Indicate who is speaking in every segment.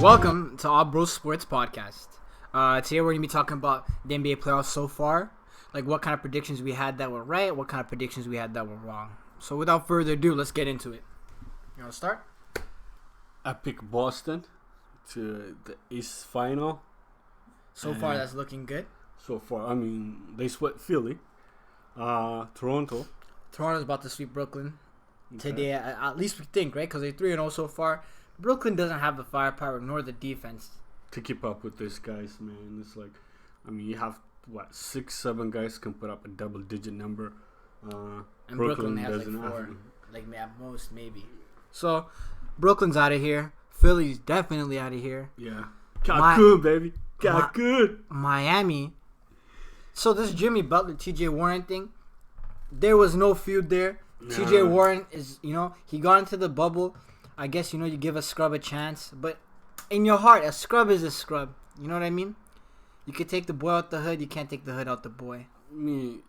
Speaker 1: Welcome to All Bros Sports Podcast. Today we're going to be talking about the NBA playoffs so far, like what kind of predictions we had that were right, what kind of predictions we had that were wrong. So without further ado, let's get into it. You want to start?
Speaker 2: I pick Boston to the East Final.
Speaker 1: So far, that's looking good.
Speaker 2: So far, I mean, they swept Philly. Toronto's
Speaker 1: about to sweep Brooklyn today, at least we think, right? Because they're 3-0 so far. Brooklyn doesn't have the firepower nor the defense
Speaker 2: to keep up with these guys, man. It's like, I mean, you have, 6-7 guys can put up a double-digit number.
Speaker 1: And Brooklyn has
Speaker 2: doesn't
Speaker 1: like 4,
Speaker 2: have
Speaker 1: like at most, maybe. So, Brooklyn's out of here. Philly's definitely out of here.
Speaker 2: Yeah. Got good, baby. Got good.
Speaker 1: Miami. So, this Jimmy Butler, TJ Warren thing, there was no feud there. Nah. TJ Warren is, he got into the bubble. I guess, you give a scrub a chance. But in your heart, a scrub is a scrub. You know what I mean? You can take the boy out the hood. You can't take the hood out the boy.
Speaker 2: I mean,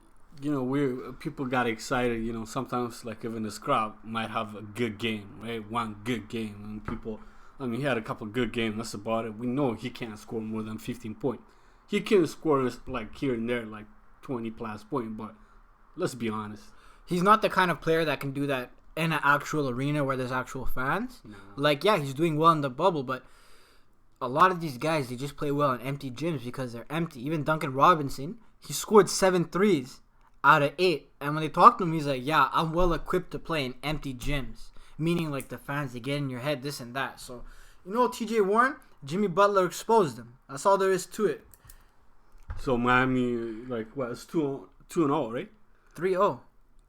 Speaker 2: people got excited. Sometimes, like, even the scrub might have a good game, right? One good game. And people, he had a couple good games. That's about it. We know he can't score more than 15 points. He can score, like, here and there, like, 20-plus points. But let's be honest.
Speaker 1: He's not the kind of player that can do that in an actual arena where there's actual fans. No. Like, yeah, he's doing well in the bubble, but a lot of these guys, they just play well in empty gyms because they're empty. Even Duncan Robinson, he scored 7 threes out of 8. And when they talk to him, he's like, yeah, I'm well equipped to play in empty gyms. Meaning, like, the fans, they get in your head, this and that. So, TJ Warren, Jimmy Butler exposed him. That's all there is to it.
Speaker 2: So, Miami, it's 2-0, right?
Speaker 1: 3-0.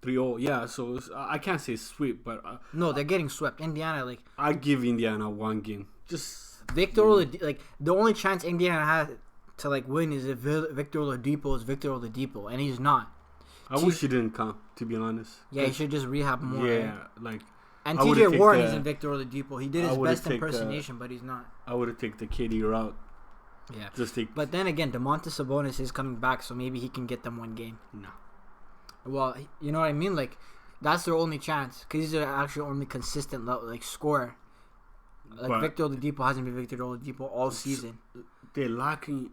Speaker 2: 3-0, yeah, so I can't say sweep, but...
Speaker 1: no, they're getting swept. Indiana,
Speaker 2: I give Indiana one game. Just...
Speaker 1: Victor Oladipo, the only chance Indiana has to, win is if Victor Oladipo is Victor Oladipo, and he's not.
Speaker 2: I wish he didn't come, to be honest.
Speaker 1: Yeah, he should just rehab more.
Speaker 2: Yeah,
Speaker 1: right? And TJ Warren isn't Victor Oladipo. He did his best impersonation, but he's not.
Speaker 2: I would have taken the KD route.
Speaker 1: Yeah. But then again, DeMontis Sabonis is coming back, so maybe he can get them one game.
Speaker 2: No.
Speaker 1: Well, you know what I mean? That's their only chance. Because he's their actual only consistent, scorer. Victor Oladipo hasn't been Victor Oladipo all season.
Speaker 2: They're lacking,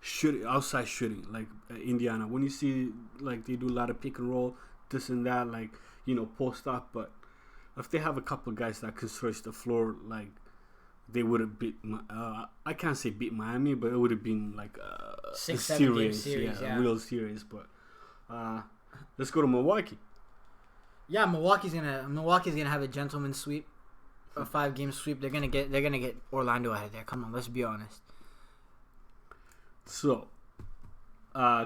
Speaker 2: shooting, outside shooting, Indiana. When you see, they do a lot of pick and roll, this and that, post up. But if they have a couple of guys that can stretch the floor, they would have beat, I can't say beat Miami, but it would have been, a
Speaker 1: 6-7 game series,
Speaker 2: a real series, but... let's go to Milwaukee.
Speaker 1: Yeah, Milwaukee's gonna have a gentleman's sweep, a 5-game sweep. They're gonna get Orlando out of there. Come on, let's be honest.
Speaker 2: So,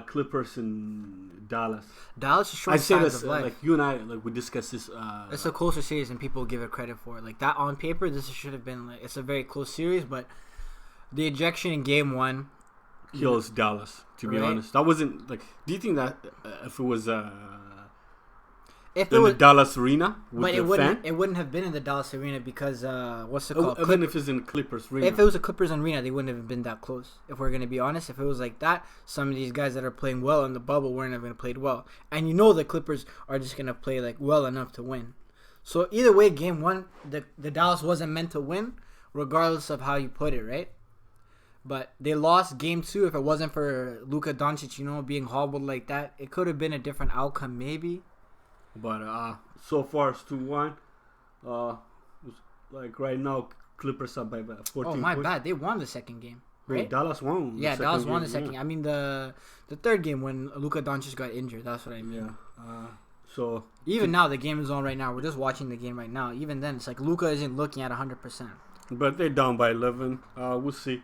Speaker 2: Clippers and Dallas.
Speaker 1: Dallas is short sides of life.
Speaker 2: You and I, we discussed this.
Speaker 1: It's a closer series than people give it credit for. That on paper, this should have been it's a very close series, but the ejection in Game 1
Speaker 2: kills Dallas, to be honest. That wasn't do you think that if it was the Dallas arena with
Speaker 1: it wouldn't have been in the Dallas arena because what's it called?
Speaker 2: Even if it's in Clippers arena.
Speaker 1: If it was a Clippers arena, they wouldn't have been that close. If we're gonna be honest, if it was like that, some of these guys that are playing well in the bubble weren't even played well, and the Clippers are just gonna play well enough to win. So either way, Game 1, the Dallas wasn't meant to win, regardless of how you put it, right? But they lost Game 2. If it wasn't for Luka Doncic, being hobbled like that, it could have been a different outcome, maybe.
Speaker 2: But so far it's 2-1. Right now, Clippers up by 14 points.
Speaker 1: Oh, my bad. They won the second game, right?
Speaker 2: Wait, Dallas won.
Speaker 1: Yeah, Dallas won the second game. I mean, the third game when Luka Doncic got injured. That's what I mean.
Speaker 2: Yeah. So
Speaker 1: even now, the game is on right now. We're just watching the game right now. Even then, it's Luka isn't looking at 100%.
Speaker 2: But they're down by 11. We'll see.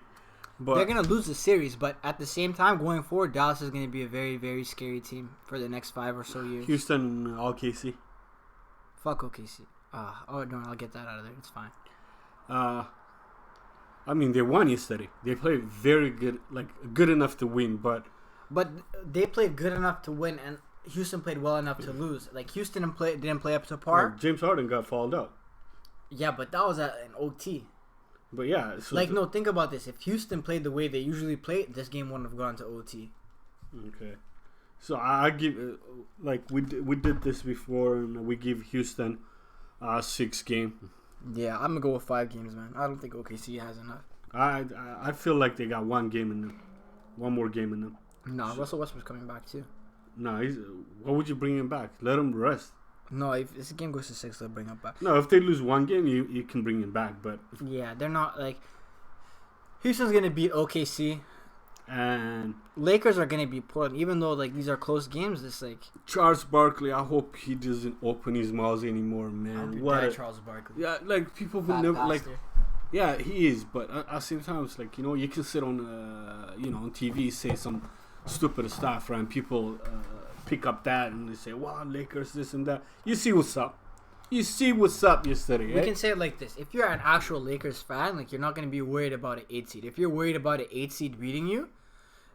Speaker 2: But
Speaker 1: they're going to lose the series, but at the same time, going forward, Dallas is going to be a very, very scary team for the next 5 or so years.
Speaker 2: Houston, OKC.
Speaker 1: Fuck OKC. Oh, no, I'll get that out of there. It's fine.
Speaker 2: They won yesterday. They played very good, good enough to win, but...
Speaker 1: But they played good enough to win, and Houston played well enough to lose. Houston didn't play up to par.
Speaker 2: Well, James Harden got fouled out.
Speaker 1: Yeah, but that was at an OT.
Speaker 2: But yeah, so
Speaker 1: no, think about this. If Houston played the way they usually play, this game wouldn't have gone to OT.
Speaker 2: Okay, so I give we did this before, and we give Houston 6 game.
Speaker 1: Yeah, I'm gonna go with 5 games, man. I don't think OKC has enough.
Speaker 2: I feel like they got one game in them, one more game in them.
Speaker 1: No, Russell Westbrook's coming back too.
Speaker 2: No, what would you bring him back? Let him rest.
Speaker 1: No, if this game goes to 6, they'll bring him back.
Speaker 2: No, if they lose one game, you can bring him back. But
Speaker 1: yeah, they're not like Houston's gonna beat OKC.
Speaker 2: And
Speaker 1: Lakers are gonna beat Portland, even though like these are close games. It's like
Speaker 2: Charles Barkley. I hope he doesn't open his mouth anymore, man.
Speaker 1: What Charles Barkley?
Speaker 2: Yeah, like people will never like. Yeah, he is, but at the same time, it's like you can sit on on TV say some stupid stuff, right? And people pick up that and they say, "Wow, Lakers, this and that." You see what's up. You see what's up yesterday.
Speaker 1: We can say it like this: if you're an actual Lakers fan, like you're not going to be worried about an 8 seed. If you're worried about an 8 seed beating you,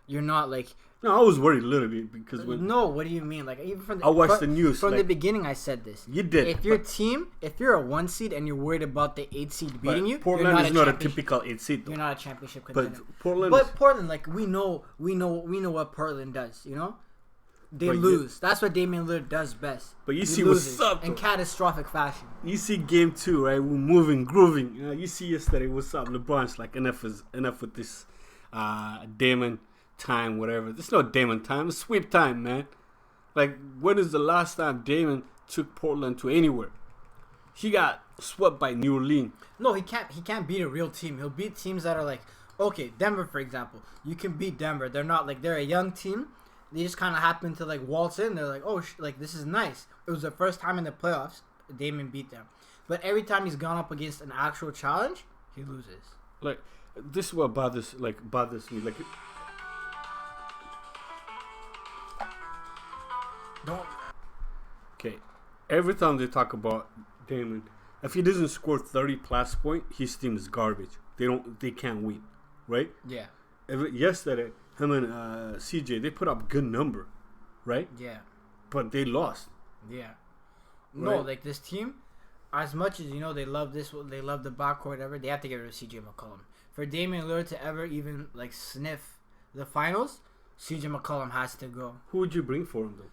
Speaker 1: you're not like.
Speaker 2: No, I was worried a little bit because
Speaker 1: No, what do you mean? Like even from
Speaker 2: I watched the news
Speaker 1: from the beginning. I said this.
Speaker 2: You did.
Speaker 1: If you're a 1 seed and you're worried about the 8 seed beating you,
Speaker 2: Portland is not a typical 8 seed.
Speaker 1: You're not a championship contender.
Speaker 2: But
Speaker 1: Portland, like we know what Portland does. You know. They lose. That's what Damian Lillard does best.
Speaker 2: But you see what's up
Speaker 1: in catastrophic fashion.
Speaker 2: You see game 2, right? We're moving, grooving. You see yesterday what's up. LeBron's like enough with this Damon time, whatever. It's not Damon time. It's sweep time, man. Like when is the last time Damon took Portland to anywhere? He got swept by New Orleans.
Speaker 1: No, he can't. He can't beat a real team. He'll beat teams that are like, okay, Denver, for example. You can beat Denver. They're not like they're a young team. They just kind of happen to like waltz in. They're like, oh, like this is nice. It was the first time in the playoffs Damon beat them. But every time he's gone up against an actual challenge, he loses.
Speaker 2: Like this is what bothers me. Like
Speaker 1: don't.
Speaker 2: Okay, every time they talk about Damon, if he doesn't score 30 plus points, his team is garbage. They can't win, right?
Speaker 1: Yeah.
Speaker 2: Yesterday, him and CJ, they put up good number, right?
Speaker 1: Yeah.
Speaker 2: But they lost.
Speaker 1: Yeah. No, right? Like this team, as much as they love they love the backcourt, whatever. They have to get rid of CJ McCollum. For Damian Lillard to ever even like sniff the finals, CJ McCollum has to go.
Speaker 2: Who would you bring for him though?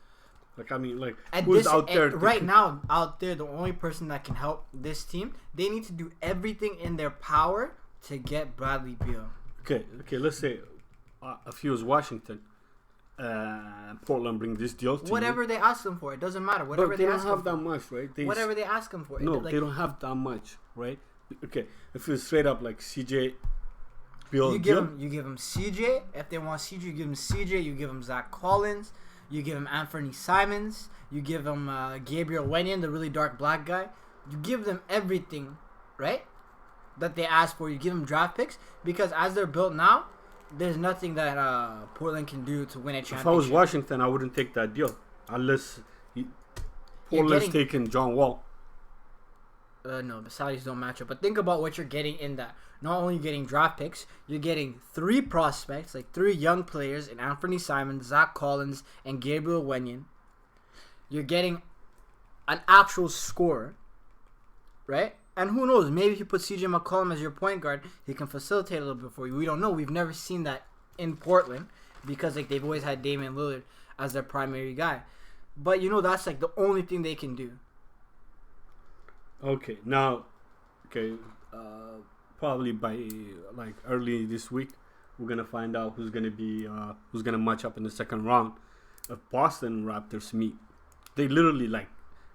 Speaker 2: Like who's out there
Speaker 1: right now? Out there, the only person that can help this team, they need to do everything in their power to get Bradley Beal.
Speaker 2: Okay. Let's say. If he was Washington, Portland bring this deal to
Speaker 1: whatever
Speaker 2: you.
Speaker 1: They ask them for, it doesn't matter. Whatever
Speaker 2: they don't have that much, right?
Speaker 1: Whatever they ask them for.
Speaker 2: No, they don't have that much, right? Okay, if it's straight up like CJ, Bill,
Speaker 1: you give them CJ. If they want CJ, you give them CJ. You give them Zach Collins. You give them Anthony Simons. You give them Gabriel Wenyan, the really dark black guy. You give them everything, right? That they ask for. You give them draft picks because as they're built now. There's nothing that Portland can do to win a championship.
Speaker 2: If I was Washington, I wouldn't take that deal unless Portland's taking John Wall.
Speaker 1: No, the salaries don't match up. But think about what you're getting in that. Not only are you getting draft picks, you're getting 3 prospects, like 3 young players in Anthony Simons, Zach Collins, and Gabriel Wenyan. You're getting an actual scorer, right? And who knows? Maybe if you put CJ McCollum as your point guard, he can facilitate a little bit for you. We don't know. We've never seen that in Portland because like they've always had Damian Lillard as their primary guy. But that's like the only thing they can do.
Speaker 2: Okay, now, probably by like early this week, we're gonna find out who's gonna match up in the second round. If Boston Raptors meet, they literally like.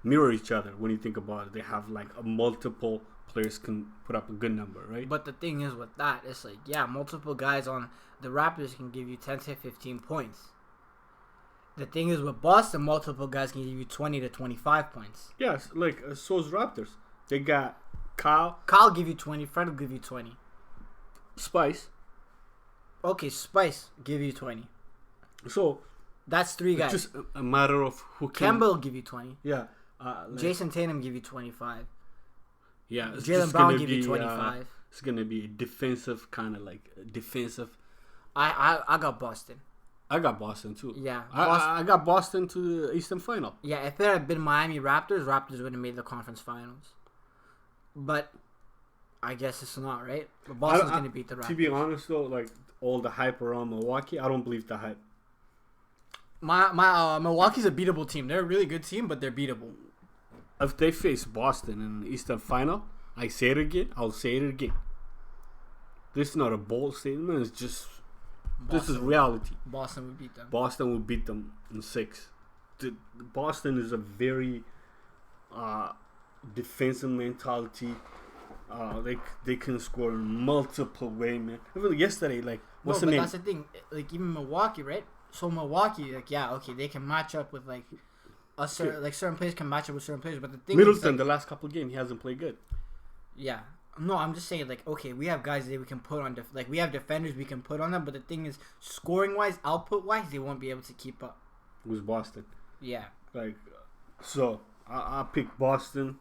Speaker 2: Mirror each other when you think about it. They have like multiple players can put up a good number, right?
Speaker 1: But the thing is with that, it's like multiple guys on the Raptors can give you 10 to 15 points. The thing is with Boston, multiple guys can give you 20 to 25 points.
Speaker 2: Yes, like so's Raptors. They got Kyle.
Speaker 1: Kyle give you 20. Fred will give you 20.
Speaker 2: Spice.
Speaker 1: Okay, Spice give you 20.
Speaker 2: So
Speaker 1: that's 3 guys.
Speaker 2: It's just a matter of who can.
Speaker 1: Kemba will give you 20.
Speaker 2: Yeah.
Speaker 1: Jason Tatum give you 25.
Speaker 2: Yeah,
Speaker 1: Jaylen Brown give you 25.
Speaker 2: It's gonna be a defensive kind of like defensive.
Speaker 1: I got Boston.
Speaker 2: I got Boston too.
Speaker 1: Yeah,
Speaker 2: I got Boston to the Eastern Final.
Speaker 1: Yeah, if it had been Miami Raptors would have made the conference finals. But I guess it's not, right? But Boston's gonna beat the Raptors.
Speaker 2: To be honest though, like all the hype around Milwaukee, I don't believe the hype.
Speaker 1: My Milwaukee's a beatable team. They're a really good team, but they're beatable.
Speaker 2: If they face Boston in the Eastern Final, I say it again. I'll say it again. This is not a bold statement. It's just this is reality.
Speaker 1: Boston would beat them.
Speaker 2: Boston will beat them in 6. Boston is a very defensive mentality. They can score in multiple ways, man. Even yesterday, like what's the name?
Speaker 1: That's the thing. Like even Milwaukee, right? So Milwaukee, like they can match up with like a certain certain players can match up with certain players. But the thing
Speaker 2: Middleton,
Speaker 1: is, like,
Speaker 2: the last couple of games, he hasn't played good.
Speaker 1: Yeah. No, I'm just saying, like, okay, we have guys that we can put on, we have defenders we can put on them, but the thing is, scoring-wise, output-wise, they won't be able to keep up.
Speaker 2: With Boston.
Speaker 1: Yeah.
Speaker 2: Like, so, I'll pick Boston.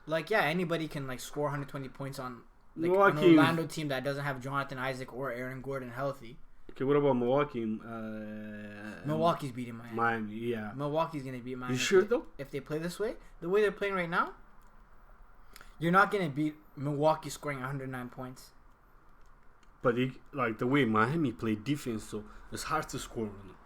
Speaker 1: Like, yeah, anybody can, like, score 120 points on, like,
Speaker 2: Milwaukee,
Speaker 1: an Orlando team that doesn't have Jonathan Isaac or Aaron Gordon healthy.
Speaker 2: Okay, what about Milwaukee?
Speaker 1: Milwaukee's beating Miami.
Speaker 2: Miami, yeah.
Speaker 1: Milwaukee's going to beat Miami.
Speaker 2: You sure, though?
Speaker 1: If they play this way, the way they're playing right now, you're not going to beat Milwaukee scoring 109 points.
Speaker 2: But the way Miami played defense, so it's hard to score on them.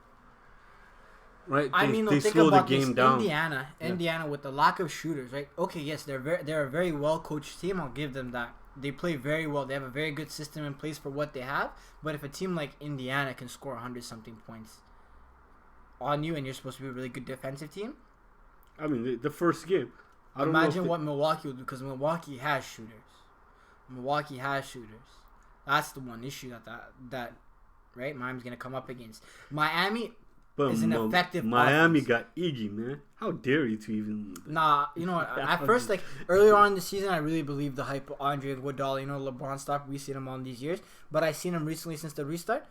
Speaker 2: Right? They
Speaker 1: think
Speaker 2: slow
Speaker 1: about
Speaker 2: the game
Speaker 1: this.
Speaker 2: down.
Speaker 1: Indiana with the lack of shooters, right? Okay, yes, they're a very well coached team. I'll give them that. They play very well. They have a very good system in place for what they have. But if a team like Indiana can score 100-something points on you, and you're supposed to be a really good defensive team,
Speaker 2: I mean, the first game.
Speaker 1: Imagine what Milwaukee will do, because Milwaukee has shooters. That's the one issue that right, Miami's gonna come up against. Miami is an effective.
Speaker 2: Miami
Speaker 1: offense.
Speaker 2: got Iggy, man. How dare you to even?
Speaker 1: Nah, you know what? At first, like earlier on in the season, I really believed the hype of Andre Iguodala. You know, LeBron stopped. We've seen him all these years, but I've seen him recently since the restart.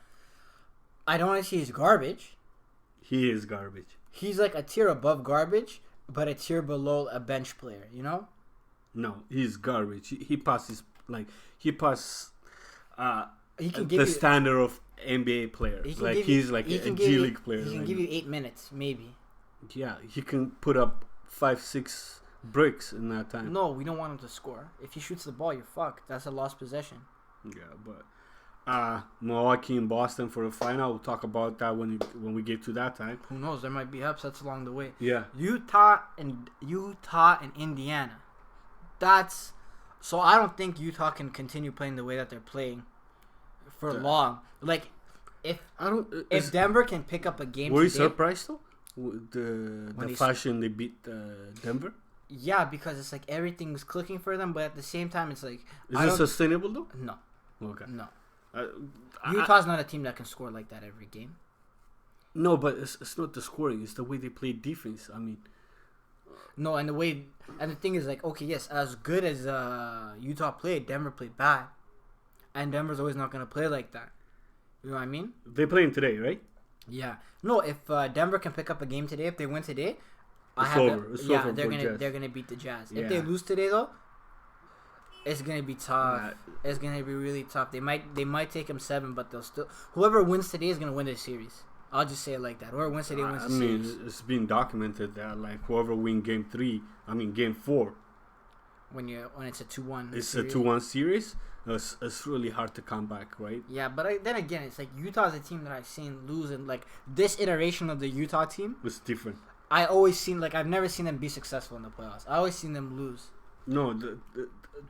Speaker 1: I don't want to say he's garbage.
Speaker 2: He is garbage.
Speaker 1: He's like a tier above garbage, but a tier below a bench player. You know?
Speaker 2: No, he's garbage. He passes he
Speaker 1: can give
Speaker 2: the
Speaker 1: you
Speaker 2: standard of NBA player. He's like a G League player.
Speaker 1: He can give you 8 minutes, maybe.
Speaker 2: Yeah, he can put up 5-6 bricks in that time.
Speaker 1: No, we don't want him to score. If he shoots the ball, you're fucked. That's a lost possession.
Speaker 2: Yeah, but Milwaukee and Boston for the final. We'll talk about that when we get to that time.
Speaker 1: Who knows? There might be upsets along the way.
Speaker 2: Yeah.
Speaker 1: Utah and Indiana. So I don't think Utah can continue playing the way that they're playing for long. Like if Denver can pick up a game.
Speaker 2: Were you surprised though? The fashion they beat Denver?
Speaker 1: Yeah, because it's like everything's clicking for them, but at the same time, it's like
Speaker 2: is it sustainable though?
Speaker 1: No.
Speaker 2: Okay.
Speaker 1: No. Utah's not a team that can score like that every game.
Speaker 2: No, but it's not the scoring; it's the way they play defense. I mean,
Speaker 1: no, and the thing is like, okay, yes, as good as Utah played, Denver played bad, and Denver's always not gonna play like that. You know what I mean?
Speaker 2: They're playing today, right?
Speaker 1: Yeah. No, if Denver can pick up a game today, if they win today, they're gonna beat the Jazz. Yeah. If they lose today though, it's gonna be tough. It's gonna be really tough. They might take them 7, but they'll still. Whoever wins today is gonna win the series. I'll just say it like that. Whoever wins today wins the series.
Speaker 2: It's been documented that like whoever win game 4.
Speaker 1: When it's a 2-1.
Speaker 2: It's series. A 2-1 series. It's really hard to come back, right?
Speaker 1: Yeah, but then again, it's like Utah's a team that I've seen lose, and like this iteration of the Utah team
Speaker 2: was different.
Speaker 1: I've never seen them be successful in the playoffs. I always seen them lose.
Speaker 2: No,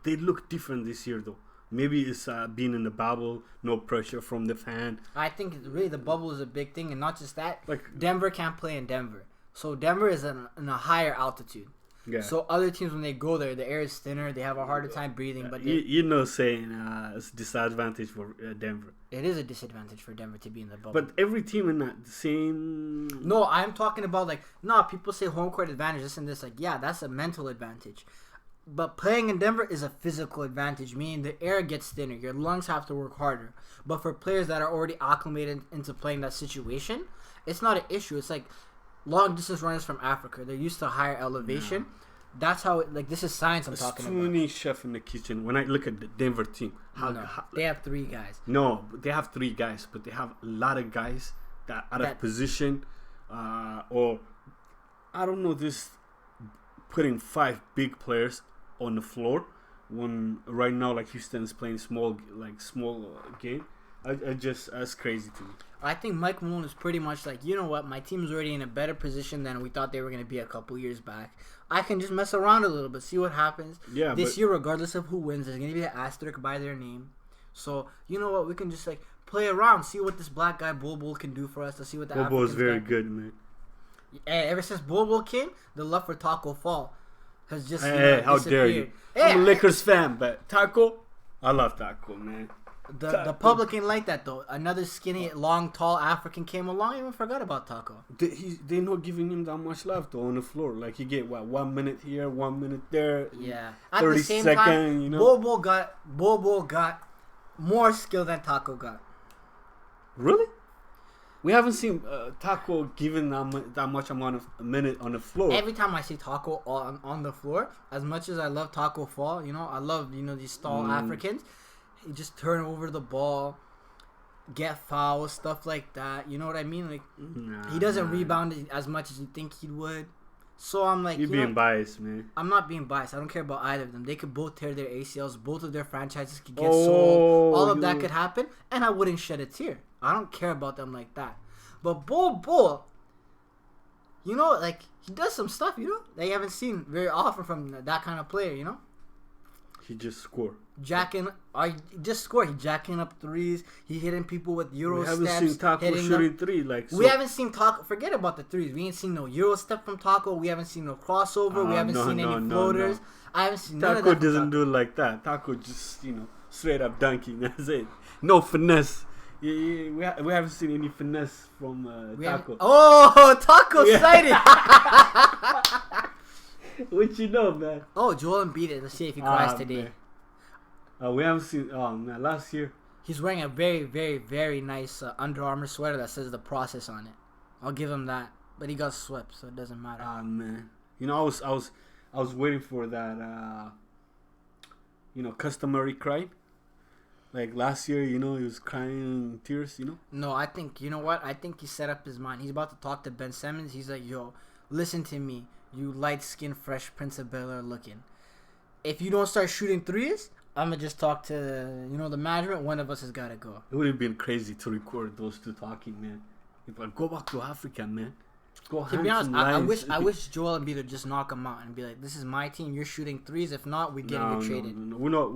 Speaker 2: they look different this year though. Maybe it's being in the bubble, no pressure from the fan.
Speaker 1: I think really the bubble is a big thing, and not just that. Like Denver can't play in Denver, so Denver is in a higher altitude. Yeah. So other teams, when they go there, the air is thinner. They have a harder time breathing. But
Speaker 2: saying it's a disadvantage for Denver.
Speaker 1: It is a disadvantage for Denver to be in the bubble.
Speaker 2: But every team in that same.
Speaker 1: No, I'm talking about people say home court advantage, this and this. Like, yeah, that's a mental advantage. But playing in Denver is a physical advantage, meaning the air gets thinner. Your lungs have to work harder. But for players that are already acclimated into playing that situation, it's not an issue. It's like long distance runners from Africa. They're used to higher elevation. Yeah. That's how this is science I'm talking about.
Speaker 2: Too many chefs in the kitchen. When I look at the Denver team,
Speaker 1: they have 3 guys.
Speaker 2: No, they have 3 guys, but they have a lot of guys that out of position, or I don't know. This putting 5 big players on the floor when right now Houston is playing small game. That's crazy to me.
Speaker 1: I think Mike Malone is pretty much like, you know what, my team's already in a better position than we thought they were going to be a couple years back. I can just mess around a little bit, see what happens.
Speaker 2: Yeah,
Speaker 1: this year, regardless of who wins, there's going to be an asterisk by their name. So, you know what, we can just like play around, see what this black guy Bull can do for us. Let's see what the
Speaker 2: Bull is very
Speaker 1: got.
Speaker 2: good, man.
Speaker 1: Hey, ever since Bull came, the love for Taco Fall has just
Speaker 2: how dare you?
Speaker 1: Hey,
Speaker 2: I'm a Lakers fan, but Taco, I love Taco, man.
Speaker 1: The public ain't like that though. Another skinny, long, tall African came along. I even forgot about Taco.
Speaker 2: They not giving him that much love though on the floor. Like he get 1 minute here, 1 minute there.
Speaker 1: Yeah.
Speaker 2: 30
Speaker 1: At the same
Speaker 2: second,
Speaker 1: time,
Speaker 2: you know.
Speaker 1: Bobo got more skill than Taco got.
Speaker 2: Really? We haven't seen Taco given that much amount of a minute on the floor.
Speaker 1: Every time I see Taco on the floor, as much as I love Taco Fall, you know, I love these tall Africans. He just turn over the ball, get fouls, stuff like that. You know what I mean? Like he doesn't rebound as much as you think he would. So I'm like,
Speaker 2: you're being biased, man.
Speaker 1: I'm not being biased. I don't care about either of them. They could both tear their ACLs. Both of their franchises could get sold. All of that could happen, and I wouldn't shed a tear. I don't care about them like that. But Bull, you know, like he does some stuff, you know, that you haven't seen very often from that kind of player, you know.
Speaker 2: He just scored.
Speaker 1: He just scored. He jacking up threes. He hitting people with Euro steps.
Speaker 2: We haven't seen Taco shooting three.
Speaker 1: We haven't seen Taco. Forget about the threes. We ain't seen no Euro step from Taco. We haven't seen no crossover. We haven't seen any floaters. No. I haven't seen none of that.
Speaker 2: Taco doesn't do it like that. Taco just, straight up dunking. That's it. No finesse. We haven't seen any finesse from Taco.
Speaker 1: Oh, Taco sighted.
Speaker 2: What you know, man?
Speaker 1: Oh, Joel Embiid. Let's see if he cries today.
Speaker 2: We haven't seen. Oh man, last year
Speaker 1: he's wearing a very, very, very nice Under Armour sweater that says the process on it. I'll give him that. But he got swept, so it doesn't matter.
Speaker 2: Ah man, I was waiting for that. Customary cry. Like last year, he was crying tears.
Speaker 1: No, I think what? I think he set up his mind. He's about to talk to Ben Simmons. He's like, yo, listen to me. You light-skinned, fresh Prince of Bel-Air looking. If you don't start shooting threes, I'm going to just talk to, the management. One of us has got to go.
Speaker 2: It would have been crazy to record those two talking, man. Go back to Africa, man. Go
Speaker 1: to be honest, I wish Joel Embiid would just knock him out and be like, this is my team. You're shooting threes. If not, we're getting traded.
Speaker 2: No. We're not.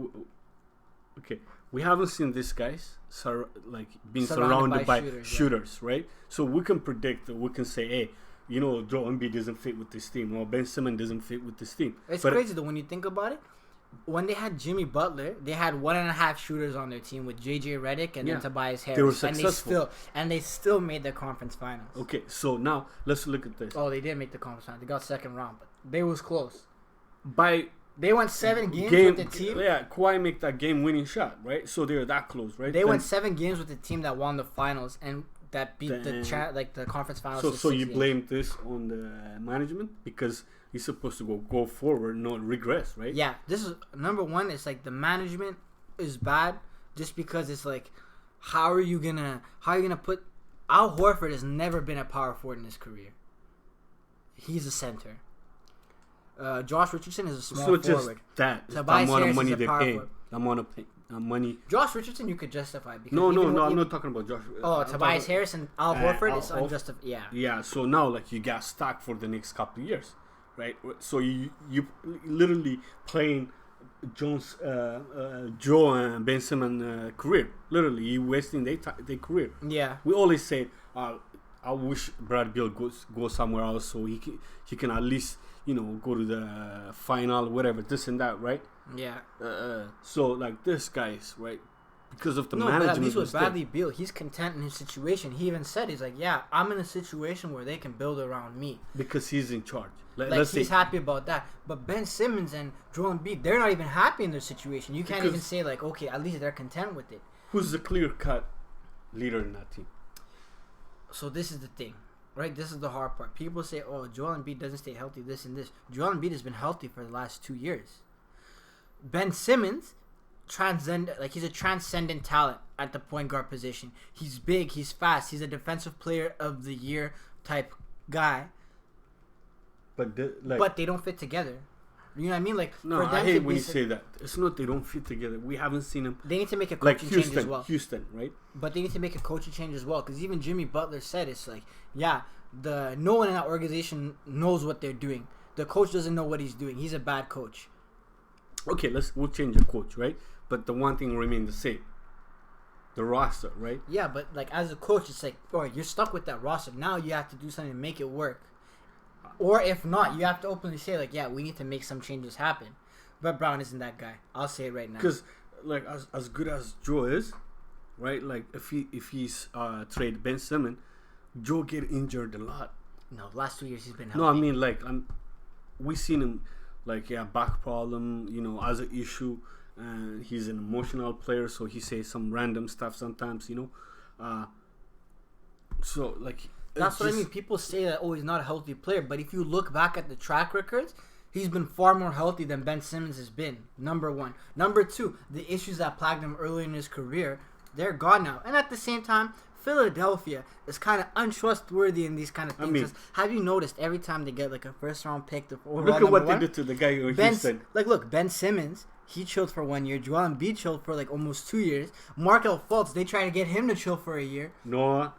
Speaker 2: Okay. We haven't seen these guys being surrounded by shooters, right? So we can predict, we can say, hey, Joel Embiid doesn't fit with this team, or Ben Simmons doesn't fit with this team.
Speaker 1: It's crazy though when you think about it. When they had Jimmy Butler, they had 1.5 shooters on their team with JJ Redick and then Tobias Harris.
Speaker 2: They were successful.
Speaker 1: And they still made the conference finals.
Speaker 2: Okay, so now let's look at this.
Speaker 1: Oh, they did make the conference finals. They got second round, but they was close.
Speaker 2: They
Speaker 1: went 7 games with the team.
Speaker 2: Yeah, Kawhi make that game-winning shot, right? So they were that close, right?
Speaker 1: They went 7 games with the team that won the finals and that beat the conference finals.
Speaker 2: So you blame this on the management because he's supposed to go forward, not regress, right?
Speaker 1: Yeah, this is number one. It's like the management is bad just because it's like, how are you gonna put Al Horford has never been a power forward in his career. He's a center. Josh Richardson is a small forward.
Speaker 2: Just that.
Speaker 1: Tobias
Speaker 2: the amount
Speaker 1: Harris
Speaker 2: of money
Speaker 1: is a
Speaker 2: they
Speaker 1: power
Speaker 2: pay.
Speaker 1: forward.
Speaker 2: The amount of money.
Speaker 1: Josh Richardson you could justify because
Speaker 2: no. I'm not talking about Josh.
Speaker 1: Tobias Harris and Al Horford is unjustified. Yeah.
Speaker 2: Yeah. So now you got stuck for the next couple of years, right? So you literally playing Jones, Joe and Ben Simmons' career. Literally, you wasting their career.
Speaker 1: Yeah.
Speaker 2: We always say, I wish Brad Beal goes somewhere else so he can at least go to the final, whatever, this and that, right?
Speaker 1: Yeah.
Speaker 2: So this guy's right because of the management.
Speaker 1: But at least with Bradley Beal, he's content in his situation. He even said he's like, yeah, I'm in a situation where they can build around me
Speaker 2: because he's in charge.
Speaker 1: He's happy about that. But Ben Simmons and Joel Embiid, they're not even happy in their situation. You can't even say okay, at least they're content with it.
Speaker 2: Who's the clear-cut leader in that team?
Speaker 1: So this is the thing, right? This is the hard part. People say, oh, Joel Embiid doesn't stay healthy, this and this. Joel Embiid has been healthy for the last 2 years. Ben Simmons, he's a transcendent talent at the point guard position. He's big, he's fast, he's a defensive player of the year type guy.
Speaker 2: But
Speaker 1: they don't fit together. You know what I mean? Like,
Speaker 2: no, I hate when you say that. It's not they don't fit together. We haven't seen them.
Speaker 1: They need to make a coaching change as well.
Speaker 2: Houston, right?
Speaker 1: But they need to make a coaching change as well, because even Jimmy Butler said it's like, yeah, no one in that organization knows what they're doing. The coach doesn't know what he's doing. He's a bad coach.
Speaker 2: Okay, we'll change the coach, right? But the one thing will remain the same. The roster, right?
Speaker 1: Yeah, but like as a coach, it's like, all right, you're stuck with that roster. Now you have to do something to make it work. Or if not, you have to openly say like, yeah, we need to make some changes happen. Brett Brown isn't that guy. I'll say it right now.
Speaker 2: Because like as good as Joe is, right? Like if he's trade Ben Simmons, Joe get injured a lot.
Speaker 1: No, last 2 years he's been healthy.
Speaker 2: No, I mean like we seen him like back problem, as an issue. And he's an emotional player, so he says some random stuff sometimes, so like
Speaker 1: that's what I mean. People say that he's not a healthy player, but if you look back at the track records, he's been far more healthy than Ben Simmons has been. Number one. Number two, the issues that plagued him early in his career, they're gone now. And at the same time, Philadelphia is kind of untrustworthy in these kind of things. I mean, have you noticed every time they get like a first round pick,
Speaker 2: look at what they did to the guy who Houston.
Speaker 1: Like, look, Ben Simmons. He chilled for 1 year. Joel Embiid chilled for like almost 2 years. Markelle Fultz, they try to get him to chill for a year. No.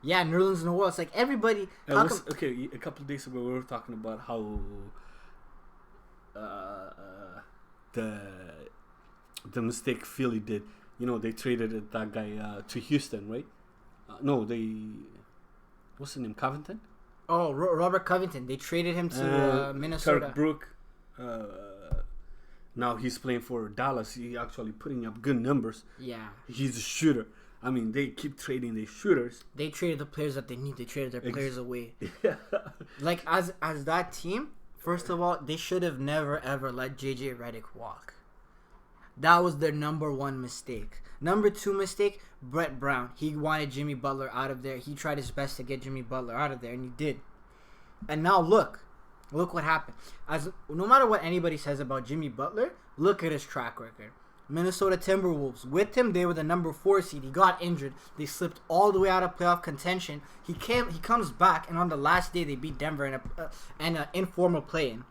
Speaker 1: Yeah, Nerlens Noel. It's like everybody.
Speaker 2: Okay, a couple of days ago we were talking about how the mistake Philly did. They traded that guy to Houston, right? What's his name? Covington?
Speaker 1: Oh, Robert Covington. They traded him to Minnesota.
Speaker 2: Kirk Brook. Now he's playing for Dallas. He actually putting up good numbers.
Speaker 1: Yeah.
Speaker 2: He's a shooter. I mean, they keep trading their shooters.
Speaker 1: They traded the players that they need. They traded their players away. Like, as that team, first of all, they should have never, ever let J.J. Redick walk. That was their number one mistake. Number two mistake, Brett Brown. He wanted Jimmy Butler out of there. He tried his best to get Jimmy Butler out of there, and he did. And now look what happened. No matter what anybody says about Jimmy Butler, look at his track record. Minnesota Timberwolves. With him, they were the number 4 seed. He got injured. They slipped all the way out of playoff contention. He comes back, and on the last day, they beat Denver in an informal play-in.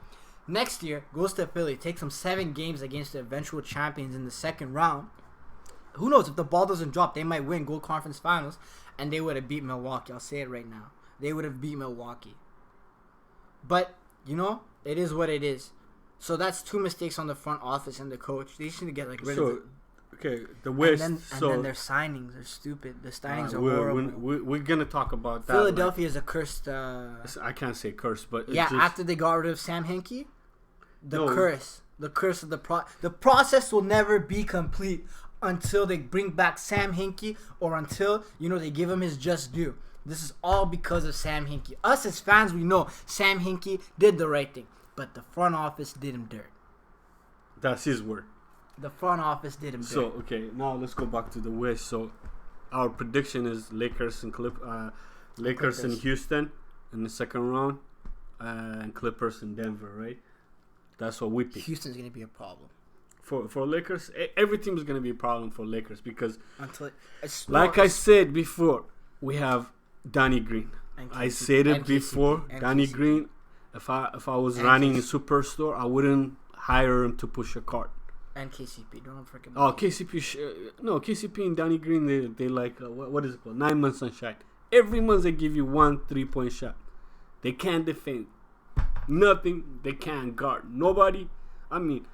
Speaker 1: Next year, goes to Philly, takes them 7 games against the eventual champions in the second round. Who knows, if the ball doesn't drop, they might win Gold Conference Finals, and they would have beat Milwaukee. I'll say it right now. They would have beat Milwaukee. But, it is what it is. So that's 2 mistakes on the front office and the coach. They just need to get rid of it.
Speaker 2: Okay, the West.
Speaker 1: And then their signings are stupid. The signings are horrible.
Speaker 2: We're gonna talk about that.
Speaker 1: Philadelphia is a cursed.
Speaker 2: I can't say curse, but
Speaker 1: after they got rid of Sam Hinkie, the curse of the process will never be complete until they bring back Sam Hinkie or until they give him his just due. This is all because of Sam Hinkie. Us as fans, we know Sam Hinkie did the right thing, but the front office did him dirt.
Speaker 2: That's his word.
Speaker 1: The front office did him dirt.
Speaker 2: So, okay, now let's go back to the West. So, our prediction is Lakers and Houston in the second round, and Clippers in Denver, right? That's what we think.
Speaker 1: Houston's going to be a problem.
Speaker 2: For Lakers, every team is going to be a problem for Lakers because,
Speaker 1: like
Speaker 2: I said before, we have Danny Green. I said it before. Danny Green, if I was running a superstore, I wouldn't hire him to push a cart.
Speaker 1: And KCP, don't forget.
Speaker 2: KCP and Danny Green, they like what is it called? 9 months sunshine. Every month they give you 1 3-point shot. They can't defend nothing. They can't guard nobody. I mean,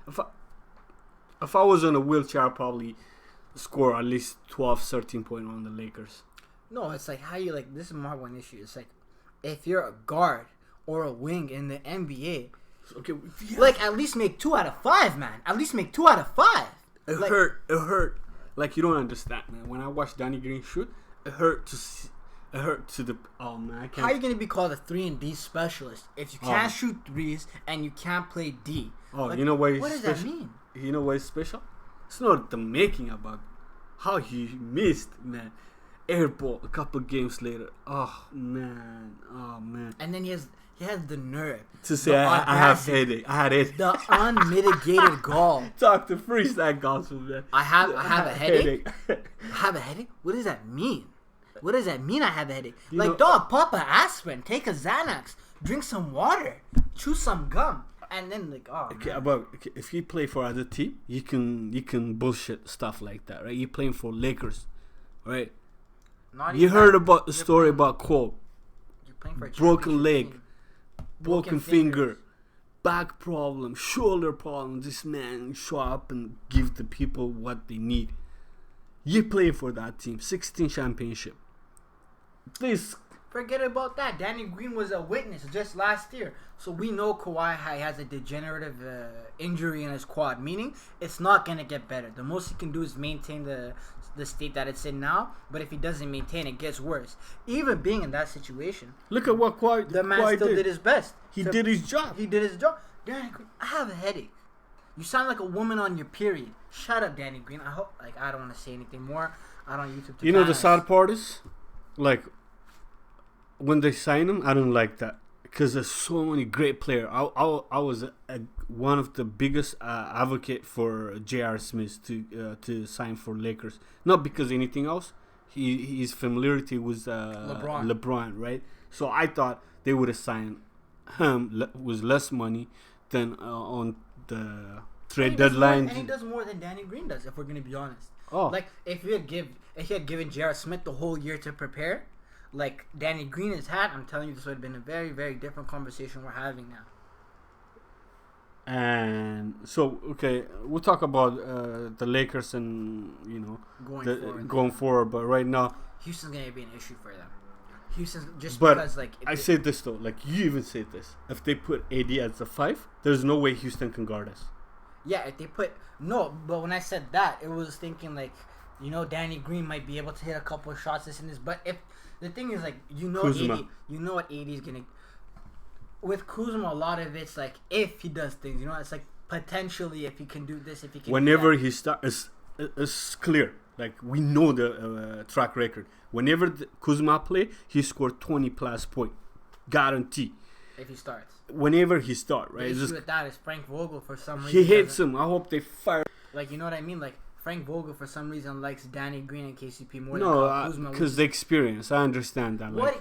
Speaker 2: if I was on a wheelchair, I'd probably score at least 12, 13 points on the Lakers.
Speaker 1: No, it's like how you this is my one issue. It's like if you're a guard or a wing in the NBA.
Speaker 2: Okay,
Speaker 1: at least make 2 out of 5, man. At least make 2 out of 5.
Speaker 2: It hurt. Like, you don't understand, man. When I watched Danny Green shoot, it hurt to see. It hurt to the. Oh man, I can't.
Speaker 1: How are you gonna be called a 3-and-D specialist if you can't shoot threes and you can't play D?
Speaker 2: You know what?
Speaker 1: What does that mean?
Speaker 2: You know what is special? It's not the making about how he missed, man. Airball a couple games later. Oh man.
Speaker 1: And then he has the nerve
Speaker 2: to say I have headache. I had it.
Speaker 1: The unmitigated gall.
Speaker 2: Talk to freestyle gospel, man.
Speaker 1: I have a headache. I have a headache. What does that mean? What does that mean? I have a headache. Dog, pop an aspirin, take a Xanax, drink some water, chew some gum. And then like, oh
Speaker 2: Okay,
Speaker 1: man.
Speaker 2: but if you play for other team, you can bullshit stuff like that, right? You're playing for Lakers, right?
Speaker 1: Not
Speaker 2: You
Speaker 1: even
Speaker 2: heard
Speaker 1: that.
Speaker 2: about the
Speaker 1: You're
Speaker 2: story
Speaker 1: playing-
Speaker 2: about Cole,
Speaker 1: You're playing for a
Speaker 2: broken
Speaker 1: championship
Speaker 2: leg,
Speaker 1: team.
Speaker 2: broken finger, back problem, shoulder problem. This man show up and give the people what they need. You play for that team, 16 championship. Please.
Speaker 1: Forget about that. Danny Green was a witness just last year. So we know Kawhi has a degenerative injury in his quad, meaning it's not going to get better. The most he can do is maintain the state that it's in now, but if he doesn't maintain it, gets worse. Even being in that situation,
Speaker 2: Look at what
Speaker 1: the man still did his best.
Speaker 2: He did his job.
Speaker 1: He did his job. Danny Green, I have a headache. You sound like a woman on your period. Shut up, Danny Green. I don't want to say anything more. I don't YouTube.
Speaker 2: You know the sad part is, like, when they sign him, I don't like that because there's so many great players. I was one of the biggest advocate for J.R. Smith to sign for Lakers, not because anything else. His familiarity with LeBron, right? So I thought they would have signed him with less money than on the trade deadline.
Speaker 1: And he does more than Danny Green does, if we're gonna be honest.
Speaker 2: Oh,
Speaker 1: Like if he had given J.R. Smith the whole year to prepare, like Danny Green has had, I'm telling you, this would have been a very, very different conversation we're having now.
Speaker 2: And so, okay, we'll talk about the Lakers and going forward. But right now,
Speaker 1: Houston's gonna be an issue for them. Houston's just
Speaker 2: but
Speaker 1: because like
Speaker 2: I say this though, like you even say this: if they put AD as the 5, there's no way Houston can guard us.
Speaker 1: yeah, if they put no, but when I said that, it was thinking like, Danny Green might be able to hit a couple of shots this and this, but if the thing is like,
Speaker 2: Kuzma.
Speaker 1: AD, what AD is gonna. With Kuzma, a lot of it's like if he does things, it's like potentially if he can do this, if he can.
Speaker 2: Whenever
Speaker 1: do that.
Speaker 2: he starts, it's clear. Like we know the track record. Whenever Kuzma play, he scored 20 plus point, guarantee.
Speaker 1: If he starts.
Speaker 2: Whenever he start, right?
Speaker 1: The issue
Speaker 2: Just,
Speaker 1: with that is Frank Vogel for some reason.
Speaker 2: he hates him. I hope they fire.
Speaker 1: Like, you know what I mean? Like Frank Vogel for some reason likes Danny Green and KCP more
Speaker 2: No,
Speaker 1: than Kuzma.
Speaker 2: because the experience. I understand that.
Speaker 1: What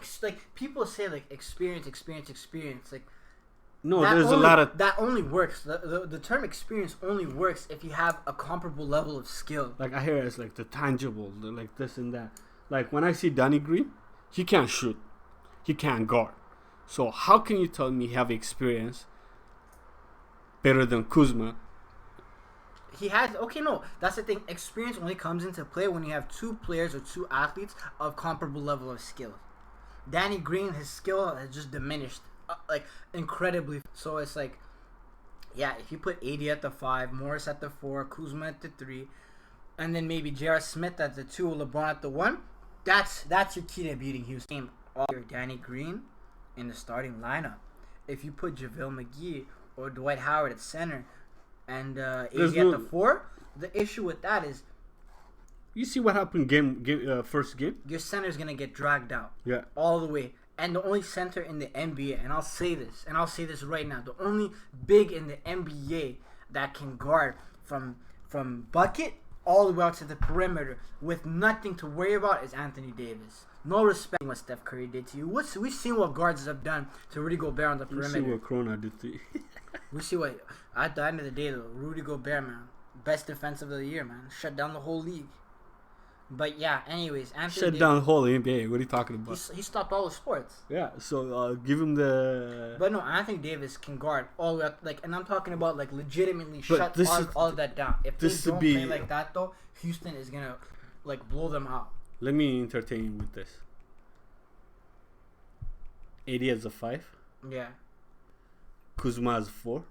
Speaker 1: people say like experience. Like
Speaker 2: No, there's a lot of
Speaker 1: that only works. The term experience only works if you have a comparable level of skill.
Speaker 2: like I hear it's like the tangible, like this and that. Like when I see Danny Green, he can't shoot, he can't guard. So how can you tell me he have experience better than Kuzma?
Speaker 1: He has no. That's the thing. Experience only comes into play when you have two players or two athletes of comparable level of skill. Danny Green, his skill has just diminished, like incredibly. So it's like, yeah, if you put AD at the 5, Morris at the 4, Kuzma at the 3, and then maybe J.R. Smith at the 2, LeBron at the 1, that's your key to beating Houston. All your Danny Green in the starting lineup. If you put JaVale McGee or Dwight Howard at center and AD at the 4, the issue with that is
Speaker 2: you see what happened first game.
Speaker 1: Your center's gonna get dragged out.
Speaker 2: Yeah.
Speaker 1: All the way. And the only center in the NBA, and I'll say this right now, the only big in the NBA that can guard from bucket all the way out to the perimeter with nothing to worry about is Anthony Davis. No respect what Steph Curry did to you. We've seen what guards have done to Rudy Gobert on the perimeter.
Speaker 2: You see what Corona did to you.
Speaker 1: We see what, at the end of the day, though, Rudy Gobert, man, best defensive of the year, man. Shut down the whole league. But yeah, anyways, Anthony
Speaker 2: Shut
Speaker 1: Davis,
Speaker 2: down the whole NBA. What are you talking about?
Speaker 1: he stopped all the sports.
Speaker 2: Yeah, so give him the.
Speaker 1: But no, Anthony Davis can guard all the way up, like, and I'm talking about like legitimately
Speaker 2: But
Speaker 1: shut all of that down. If they
Speaker 2: this
Speaker 1: don't
Speaker 2: to be-
Speaker 1: play like that though, Houston is gonna like blow them out.
Speaker 2: Let me entertain you with this. AD as a 5.
Speaker 1: Yeah.
Speaker 2: Kuzma as a 4.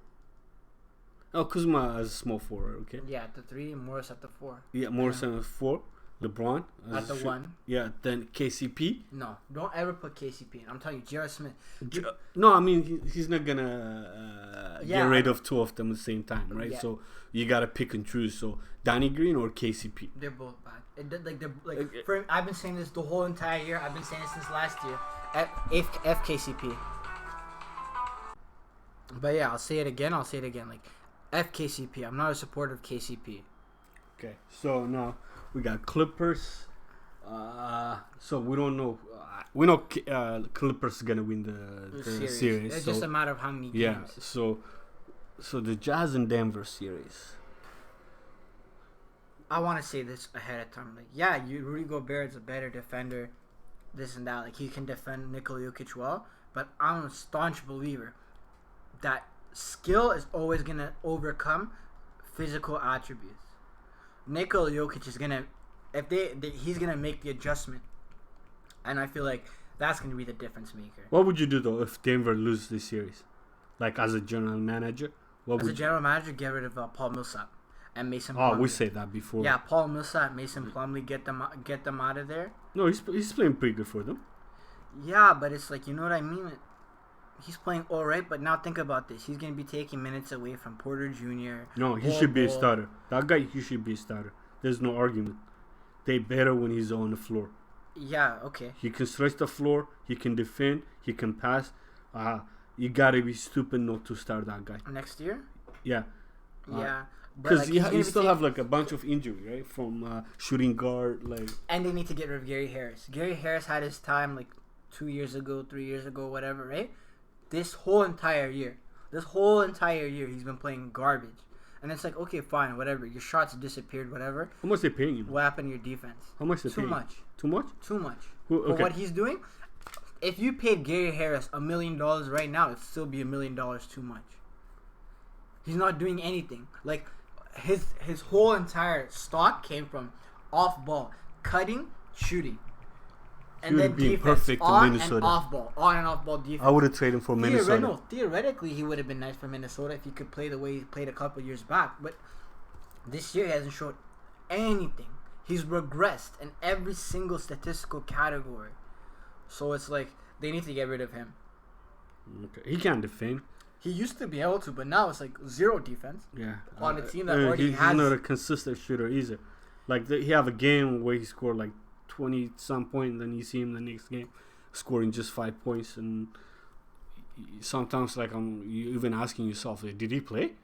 Speaker 2: Oh, Kuzma as a small forward, okay?
Speaker 1: Yeah, at the 3, Morris at the 4.
Speaker 2: Yeah, Morrison as 4. LeBron
Speaker 1: At the 1.
Speaker 2: Yeah, then KCP.
Speaker 1: No, don't ever put KCP in. I'm telling you, J.R. Smith.
Speaker 2: No, I mean he's not gonna
Speaker 1: Yeah,
Speaker 2: get rid of two of them at the same time, right?
Speaker 1: Yeah.
Speaker 2: So you gotta pick and choose. So Danny Green or KCP.
Speaker 1: They're both bad. I've been saying this the whole entire year. I've been saying this since last year. FKCP. But yeah, I'll say it again. Like FKCP. I'm not a supporter of KCP.
Speaker 2: Okay, so now we got Clippers. So we don't know. We know Clippers gonna win the series.
Speaker 1: It's
Speaker 2: so,
Speaker 1: just a matter of how many games.
Speaker 2: yeah. So So the Jazz and Denver series.
Speaker 1: I want to say this ahead of time. Like, yeah, Rudy Gobert is a better defender, this and that. Like, he can defend Nikola Jokic well, but I'm a staunch believer that skill is always going to overcome physical attributes. Nikola Jokic is going to, he's going to make the adjustment. And I feel like that's going to be the difference maker.
Speaker 2: What would you do, though, if Denver loses this series? Like, as a general manager?
Speaker 1: General manager, get rid of Paul Millsap and Mason Plumlee.
Speaker 2: Oh, we said that before.
Speaker 1: Yeah, Paul Millsap, Mason Plumlee, get them out of there.
Speaker 2: No, he's playing pretty good for them.
Speaker 1: Yeah, but it's like, you know what I mean? He's playing all right, but now think about this. He's going to be taking minutes away from Porter Jr.
Speaker 2: No, he should be a starter. That guy, he should be a starter. There's no argument. They better when he's on the floor.
Speaker 1: Yeah, okay.
Speaker 2: He can stretch the floor. He can defend. He can pass. You got to be stupid not to start that guy.
Speaker 1: Next year?
Speaker 2: Yeah.
Speaker 1: Yeah.
Speaker 2: Because you still have like a bunch of injury, right? From shooting guard, like.
Speaker 1: And they need to get rid of Gary Harris. Gary Harris had his time like 2 years ago, 3 years ago, whatever, right? This whole entire year, he's been playing garbage. And it's like, okay, fine, whatever. Your shots disappeared, whatever.
Speaker 2: How much they paying him?
Speaker 1: What happened to your defense?
Speaker 2: How much they paying?
Speaker 1: Too much.
Speaker 2: Too much?
Speaker 1: Too much.
Speaker 2: Okay.
Speaker 1: For what he's doing, if you paid Gary Harris $1 million right now, it'd still be $1 million too much. He's not doing anything. Like, his whole entire stock came from off ball, cutting, shooting. And then defense,
Speaker 2: perfect
Speaker 1: on
Speaker 2: in Minnesota.
Speaker 1: And off ball defense.
Speaker 2: I would have traded him for Minnesota.
Speaker 1: Theoretically, he would have been nice for Minnesota if he could play the way he played a couple years back. But this year, he hasn't showed anything. He's regressed in every single statistical category. So it's like, they need to get rid of him.
Speaker 2: Okay. He can't defend.
Speaker 1: He used to be able to, but now it's like zero defense.
Speaker 2: Yeah.
Speaker 1: On a team that already has.
Speaker 2: He's not a consistent shooter either. Like, he have a game where he scored like 20 some point, and then you see him the next game scoring just 5 points, and sometimes like you even asking yourself, like, did he play?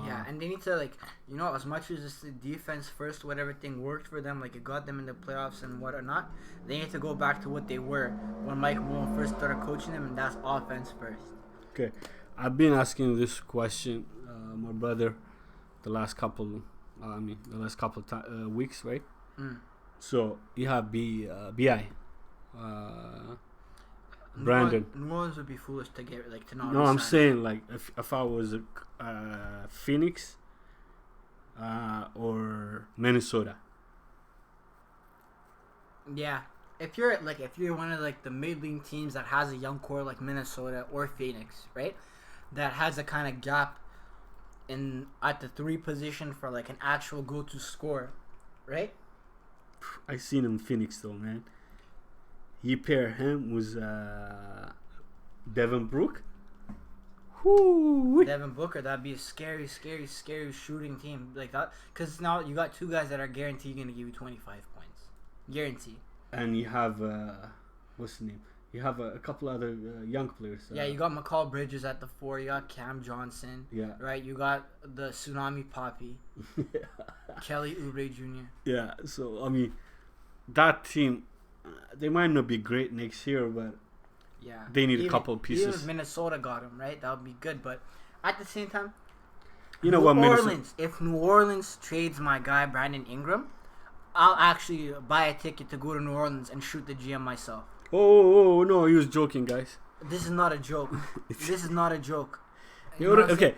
Speaker 1: Yeah, and they need to, like, you know, as much as it's the defense first, whatever thing worked for them, like it got them in the playoffs and whatnot, they need to go back to what they were when Mike Malone first started coaching them, and that's offense first.
Speaker 2: Okay, I've been asking this question, my brother, the last couple weeks, right? So you have BI, Brandon.
Speaker 1: New Orleans would be foolish to get to not.
Speaker 2: No, I'm saying like if I was Phoenix, or Minnesota.
Speaker 1: Yeah, if you're one of like the mid-league teams that has a young core like Minnesota or Phoenix, right? That has a kind of gap at the 3 position for like an actual go-to scorer, right?
Speaker 2: I seen him in Phoenix though, man. You pair him with Devin Booker.
Speaker 1: Devin Booker, that'd be a scary shooting team like that. Because now you got 2 guys that are guaranteed going to give you 25 points, guaranteed.
Speaker 2: And you have what's the name? You have a couple other young players.
Speaker 1: Yeah, you got McCall Bridges at the 4. You got Cam Johnson.
Speaker 2: Yeah. Right.
Speaker 1: You got the Tsunami Poppy. Kelly Oubre Jr.
Speaker 2: Yeah. So I mean, that team, they might not be great next year, but
Speaker 1: yeah,
Speaker 2: they need a couple of pieces.
Speaker 1: Even if Minnesota got him, right, that would be good. But at the same time,
Speaker 2: you know what,
Speaker 1: if New Orleans trades my guy Brandon Ingram, I'll actually buy a ticket to go to New Orleans and shoot the GM myself.
Speaker 2: Oh no, he was joking, guys.
Speaker 1: This is not a joke. This is not a joke.
Speaker 2: You know okay,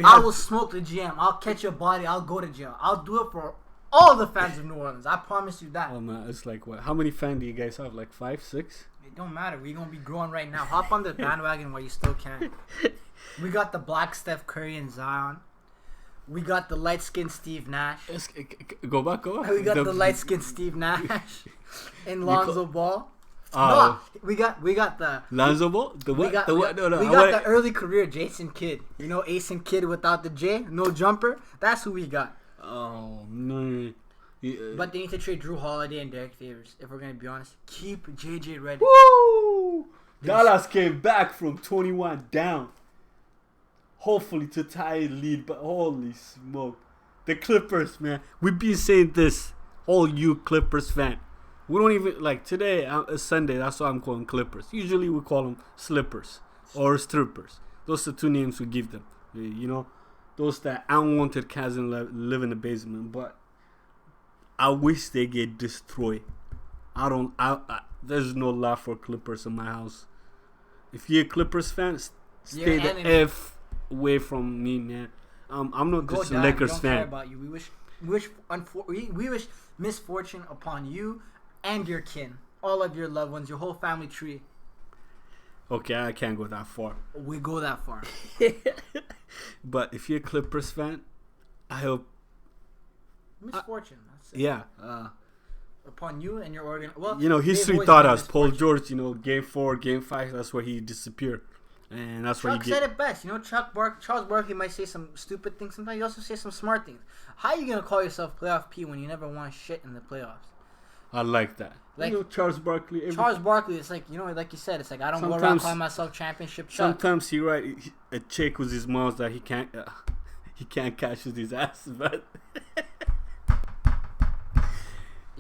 Speaker 1: I will smoke the GM. I'll catch your body. I'll go to jail. I'll do it for all the fans of New Orleans. I promise you that.
Speaker 2: Oh man, it's like what? How many fans do you guys have? Like 5, 6?
Speaker 1: It don't matter. We're gonna be growing right now. Hop on the bandwagon while you still can. We got the black Steph Curry and Zion. We got the light skinned Steve Nash.
Speaker 2: Go back.
Speaker 1: We got the light skinned Steve Nash and Lonzo Ball. We got the
Speaker 2: Lonzo Ball. The what?
Speaker 1: We got the early career Jason Kidd. You know, Ace and Kidd without the J, no jumper. That's who we got.
Speaker 2: Oh no.
Speaker 1: But they need to trade Drew Holiday and Derek Favors. If we're gonna be honest, keep JJ Redick.
Speaker 2: Woo! Dallas came back from 21 down. Hopefully to tie a lead, but holy smoke. The Clippers, man. We've been saying this, all you Clippers fan. We don't even, like, today is Sunday, that's why I'm calling Clippers. Usually we call them Slippers or Strippers. Those are 2 names we give them. You know, those that unwanted cats live in the basement. But I wish they get destroyed. There's no love for Clippers in my house. If you're a Clippers fan, stay the F away from me, man. I'm not just a Lakers fan.
Speaker 1: Care about you. We wish misfortune upon you and your kin, all of your loved ones, your whole family tree.
Speaker 2: Okay, I can't go that far.
Speaker 1: We go that far.
Speaker 2: But if you're a Clippers fan, I hope
Speaker 1: misfortune. That's it.
Speaker 2: Yeah.
Speaker 1: Upon you and your organ. Well,
Speaker 2: you know, history taught us. Paul George, you know, Game 4, Game 5, that's where he disappeared. And that's where
Speaker 1: Chuck said it best. You know, Charles Barkley might say some stupid things sometimes. He also say some smart things. How are you going to call yourself playoff P when you never won shit in the playoffs?
Speaker 2: I like that.
Speaker 1: Like,
Speaker 2: you know, Charles Barkley, it's like, you know, like you said, it's like I don't go around calling myself championship Chuck. Sometimes he write a check with his mouth that he can't catch with his ass, but...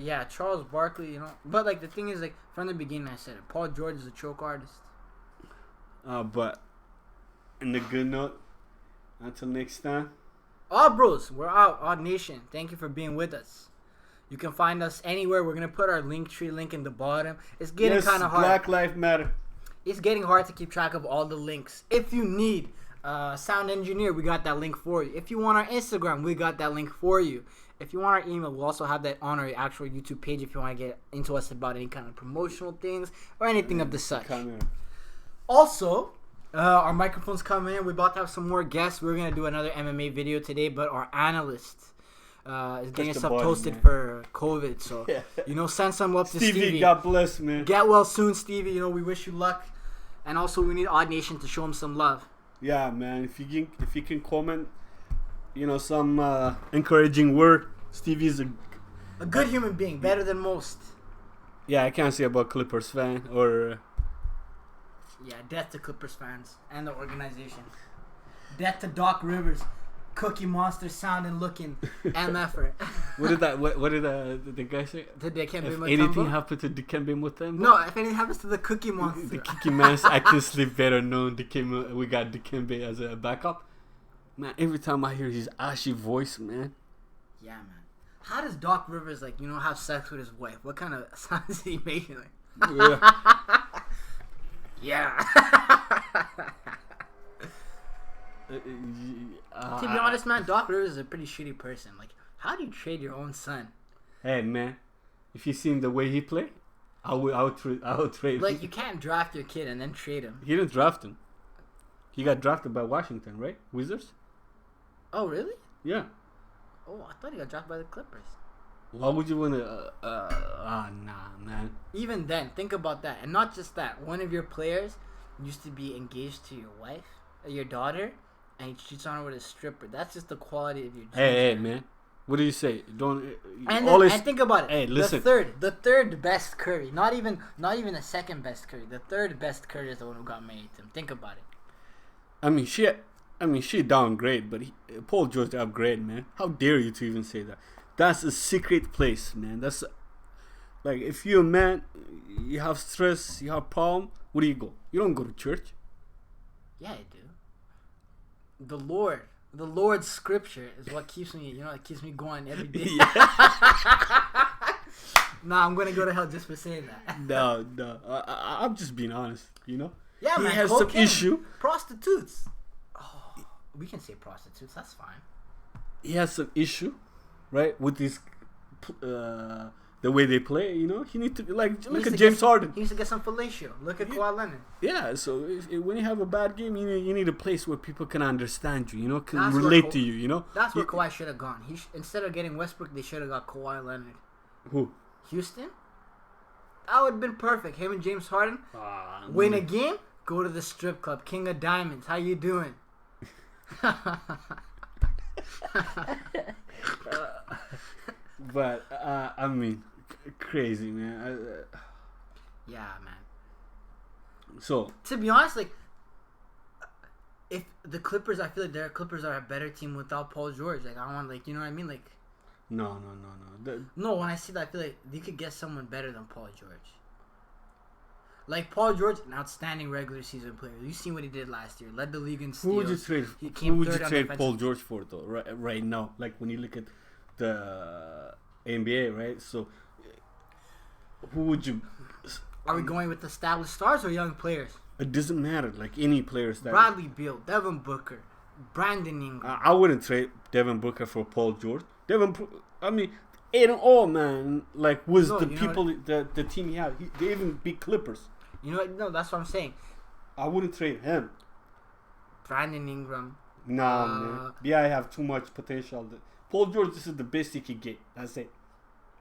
Speaker 1: Yeah, Charles Barkley, you know. But, like, the thing is, like, from the beginning I said it. Paul George is a choke artist.
Speaker 2: But, in the good note, until next time.
Speaker 1: All bros, we're out. Odd Nation. Thank you for being with us. You can find us anywhere. We're going to put our Linktree link in the bottom. It's getting kind of hard.
Speaker 2: Black Lives Matter.
Speaker 1: It's getting hard to keep track of all the links. If you need sound engineer, we got that link for you. If you want our Instagram, we got that link for you. If you want our email, we'll also have that on our actual YouTube page if you want to get into us about any kind of promotional things or anything of the such. Also, our microphone's coming in. We're about to have some more guests. We're going to do another MMA video today, but our analyst is getting himself toasted for COVID. So, you know, send some up to Stevie.
Speaker 2: God bless, man.
Speaker 1: Get well soon, Stevie. You know, we wish you luck. And also, we need Odd Nation to show him some love.
Speaker 2: Yeah, man. If you can comment, you know, some encouraging word. Stevie's
Speaker 1: a good human being, better than most.
Speaker 2: Yeah, I can't say about Clippers fan or...
Speaker 1: Yeah, death to Clippers fans and the organization. Death to Doc Rivers, Cookie Monster, sound and looking, MFer.
Speaker 2: What did the guy say?
Speaker 1: If
Speaker 2: anything happened to Dikembe Mutombo?
Speaker 1: No, if anything happens to the Cookie Monster.
Speaker 2: The Cookie Monster, I can sleep better knowing we got Dikembe as a backup. Man, every time I hear his ashy voice, man.
Speaker 1: Yeah, man. How does Doc Rivers, like, you know, have sex with his wife? What kind of sounds is he making? Like? Yeah. To be honest, man, Doc Rivers is a pretty shitty person. Like, how do you trade your own son?
Speaker 2: Hey, man, if you seen the way he play, I would trade.
Speaker 1: Like, you can't draft your kid and then trade him.
Speaker 2: He didn't draft him. He got drafted by Washington, right? Wizards.
Speaker 1: Oh, really?
Speaker 2: Yeah.
Speaker 1: Oh, I thought he got drafted by the Clippers.
Speaker 2: Why would you want to? Nah, man.
Speaker 1: Even then, think about that, and not just that. One of your players used to be engaged to your wife, or your daughter, and he cheats on her with a stripper. That's just the quality of your.
Speaker 2: Hey, man. What do you say? Don't.
Speaker 1: And think about it.
Speaker 2: Hey, listen.
Speaker 1: The third best Curry, not even the second best Curry. The third best Curry is the one who got married to him. Think about it.
Speaker 2: I mean, she downgrade, but Paul George upgrade, man. How dare you to even say that? That's a secret place, man. That's like, if you're a man, you have stress, you have problem. Where do you go? You don't go to church.
Speaker 1: Yeah, I do. The Lord's scripture is what keeps me, you know, it keeps me going every day. Nah, I'm gonna go to hell just for saying that.
Speaker 2: No, I'm just being honest, you know.
Speaker 1: Yeah,
Speaker 2: he
Speaker 1: man.
Speaker 2: has some issue.
Speaker 1: Prostitutes. Oh, we can say prostitutes. That's fine.
Speaker 2: He has some issue, right, with this, the way they play. You know, he need to look at James Harden.
Speaker 1: He needs to get some fellatio. Look at Kawhi Leonard.
Speaker 2: Yeah, so when you have a bad game, you need a place where people can understand you. You know, can relate to you. You know,
Speaker 1: that's where Kawhi should have gone. Instead of getting Westbrook, they should have got Kawhi Leonard.
Speaker 2: Who?
Speaker 1: Houston. That would have been perfect. Him and James Harden win a game. Go to the strip club. King of Diamonds. How you doing?
Speaker 2: But I mean, crazy, man.
Speaker 1: Yeah, man.
Speaker 2: So
Speaker 1: to be honest, like, if the Clippers, I feel like their Clippers are a better team without Paul George. Like, I don't want, like, you know what I mean, like.
Speaker 2: No.
Speaker 1: No, when I see that, I feel like they could get someone better than Paul George. Like Paul George, an outstanding regular season player. You seen what he did last year? Led the league in steals.
Speaker 2: Who would you trade? Who would you trade Paul George for though? Right now, like when you look at the NBA, right? So, who would you?
Speaker 1: Are we going with established stars or young players?
Speaker 2: It doesn't matter. Like any players that
Speaker 1: Bradley Beal, Devin Booker, Brandon Ingram.
Speaker 2: I wouldn't trade Devin Booker for Paul George. I mean, in all, man, like was the people the team he had. They even beat Clippers.
Speaker 1: You know what? No, that's what I'm saying.
Speaker 2: I wouldn't trade him.
Speaker 1: Brandon Ingram.
Speaker 2: Nah, man. Yeah, I have too much potential. Paul George, this is the best he could get. That's it.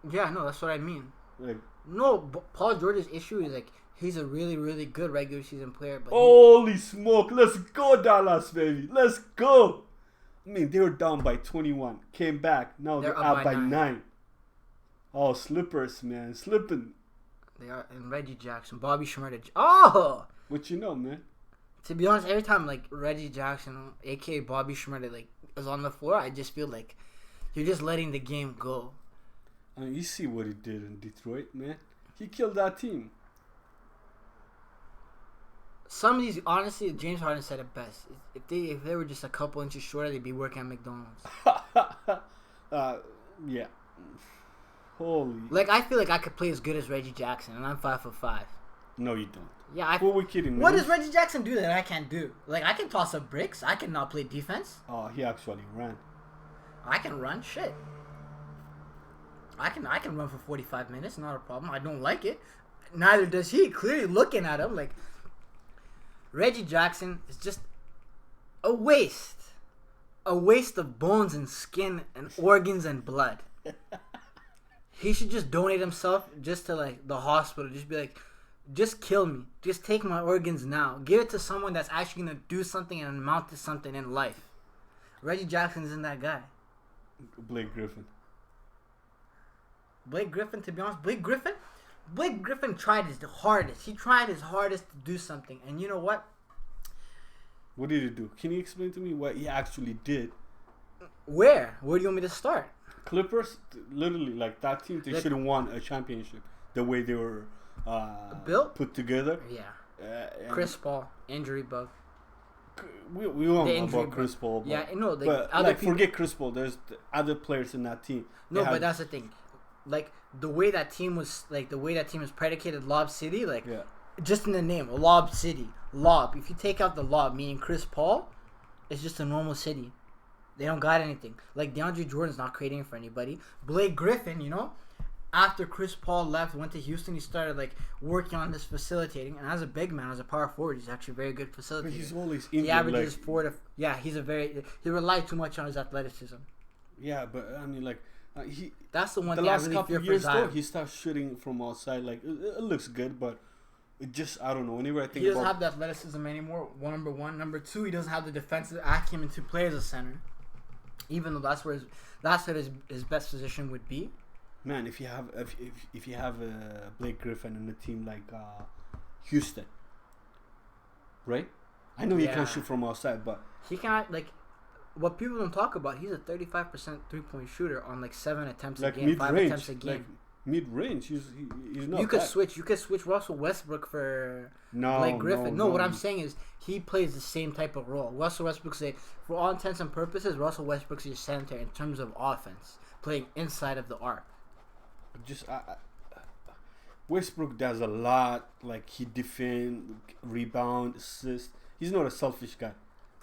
Speaker 1: Yeah, no, that's what I mean.
Speaker 2: Like,
Speaker 1: no, Paul George's issue is like he's a really, really good regular season player. But
Speaker 2: holy smoke! Let's go, Dallas, baby. Let's go. I mean, they were down by 21. Came back. Now they're up by 9. Oh, slippers, man. Slipping.
Speaker 1: They are. And Reggie Jackson. Bobby Schmurda. Oh!
Speaker 2: What you know, man?
Speaker 1: To be honest, every time, like, Reggie Jackson, a.k.a. Bobby Schmurda, like, is on the floor, I just feel like you're just letting the game go.
Speaker 2: I mean, you see what he did in Detroit, man. He killed that team.
Speaker 1: Some of these, honestly, James Harden said it best. If they were just a couple inches shorter, they'd be working at McDonald's.
Speaker 2: Yeah. Holy.
Speaker 1: Like, I feel like I could play as good as Reggie Jackson, and I'm 5'5".
Speaker 2: No, you don't.
Speaker 1: Yeah,
Speaker 2: Who are we kidding, man?
Speaker 1: What does Reggie Jackson do that I can't do? Like, I can toss up bricks. I can not play defense.
Speaker 2: Oh, he actually ran.
Speaker 1: I can run. Shit. I can run for 45 minutes. Not a problem. I don't like it. Neither does he. Clearly looking at him like Reggie Jackson is just a waste. A waste of bones and skin and organs and blood. He should just donate himself just to like the hospital. Just be like, just kill me. Just take my organs now. Give it to someone that's actually gonna do something and amount to something in life. Reggie Jackson isn't that guy.
Speaker 2: Blake Griffin,
Speaker 1: to be honest, Blake Griffin tried his hardest. He tried his hardest to do something, and you know what?
Speaker 2: What did he do? Can you explain to me what he actually did?
Speaker 1: Where do you want me to start?
Speaker 2: Clippers, literally, like that team, they should have won a championship the way they were
Speaker 1: built,
Speaker 2: put together.
Speaker 1: Yeah. Chris Paul, injury bug.
Speaker 2: We all know about Chris Paul.
Speaker 1: Yeah, no,
Speaker 2: but like, forget Chris Paul. There's other players in that team.
Speaker 1: No, but that's the thing. Like the way that team was predicated, Lob City. Like, just in the name, Lob City, Lob. If you take out the Lob, meaning Chris Paul, it's just a normal city. They don't got anything. Like DeAndre Jordan's not creating for anybody. Blake Griffin, you know, after Chris Paul left, went to Houston, he started like working on this facilitating. And as a big man, as a power forward, he's actually a very good facilitator.
Speaker 2: But he's always injured.
Speaker 1: He averages 4 to. Yeah, he relied too much on his athleticism.
Speaker 2: Yeah, but I mean, like he.
Speaker 1: That's the one
Speaker 2: the
Speaker 1: thing
Speaker 2: last
Speaker 1: I really
Speaker 2: couple
Speaker 1: fear
Speaker 2: of years
Speaker 1: for Zion.
Speaker 2: though, he starts shooting from outside. Like it looks good, but it just, I don't know. Whenever I think
Speaker 1: he doesn't have the athleticism anymore. Number one, number two, he doesn't have the defensive acumen to play as a center. Even though that's what his best position would be.
Speaker 2: Man, if you have Blake Griffin and a team like Houston, right? I know he can shoot from outside, but
Speaker 1: he cannot, like, what people don't talk about. He's a 35% 3-point shooter on like 7 attempts a game, 5 attempts a game.
Speaker 2: Like mid-range, he's not.
Speaker 1: You could switch Russell Westbrook for Blake Griffin. No, what I'm saying is he plays the same type of role. Russell Westbrook's for all intents and purposes, Russell Westbrook's your center in terms of offense, playing inside of the arc.
Speaker 2: Westbrook does a lot. Like he defend, rebound, assist. He's not a selfish guy.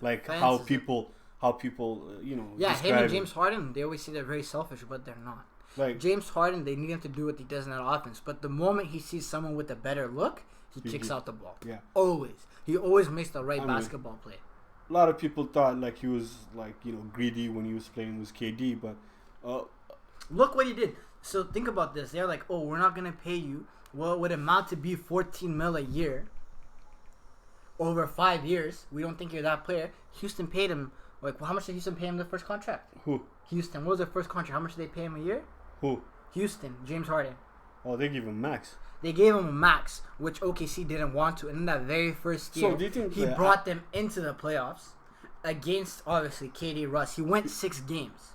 Speaker 2: Like how people
Speaker 1: Yeah, him and James Harden, they always say they're very selfish, but they're not.
Speaker 2: Like
Speaker 1: James Harden, they need him to do what he does in that offense. But the moment he sees someone with a better look, he kicks out the ball.
Speaker 2: Yeah,
Speaker 1: always. He always makes the right basketball play.
Speaker 2: A lot of people thought like he was like greedy when he was playing with KD, but
Speaker 1: look what he did. So think about this. They're like, oh, we're not gonna pay you what would amount to be $14 million a year over 5 years. We don't think you're that player. Houston paid him how much did Houston pay him the first contract?
Speaker 2: Who?
Speaker 1: Houston. What was their first contract? How much did they pay him a year?
Speaker 2: Who?
Speaker 1: Houston. James Harden.
Speaker 2: Oh, they gave him max.
Speaker 1: They gave him a max, which OKC didn't want to. And in that very first year,
Speaker 2: do you think
Speaker 1: he brought them into the playoffs against, obviously, KD Russ. He went 6 games.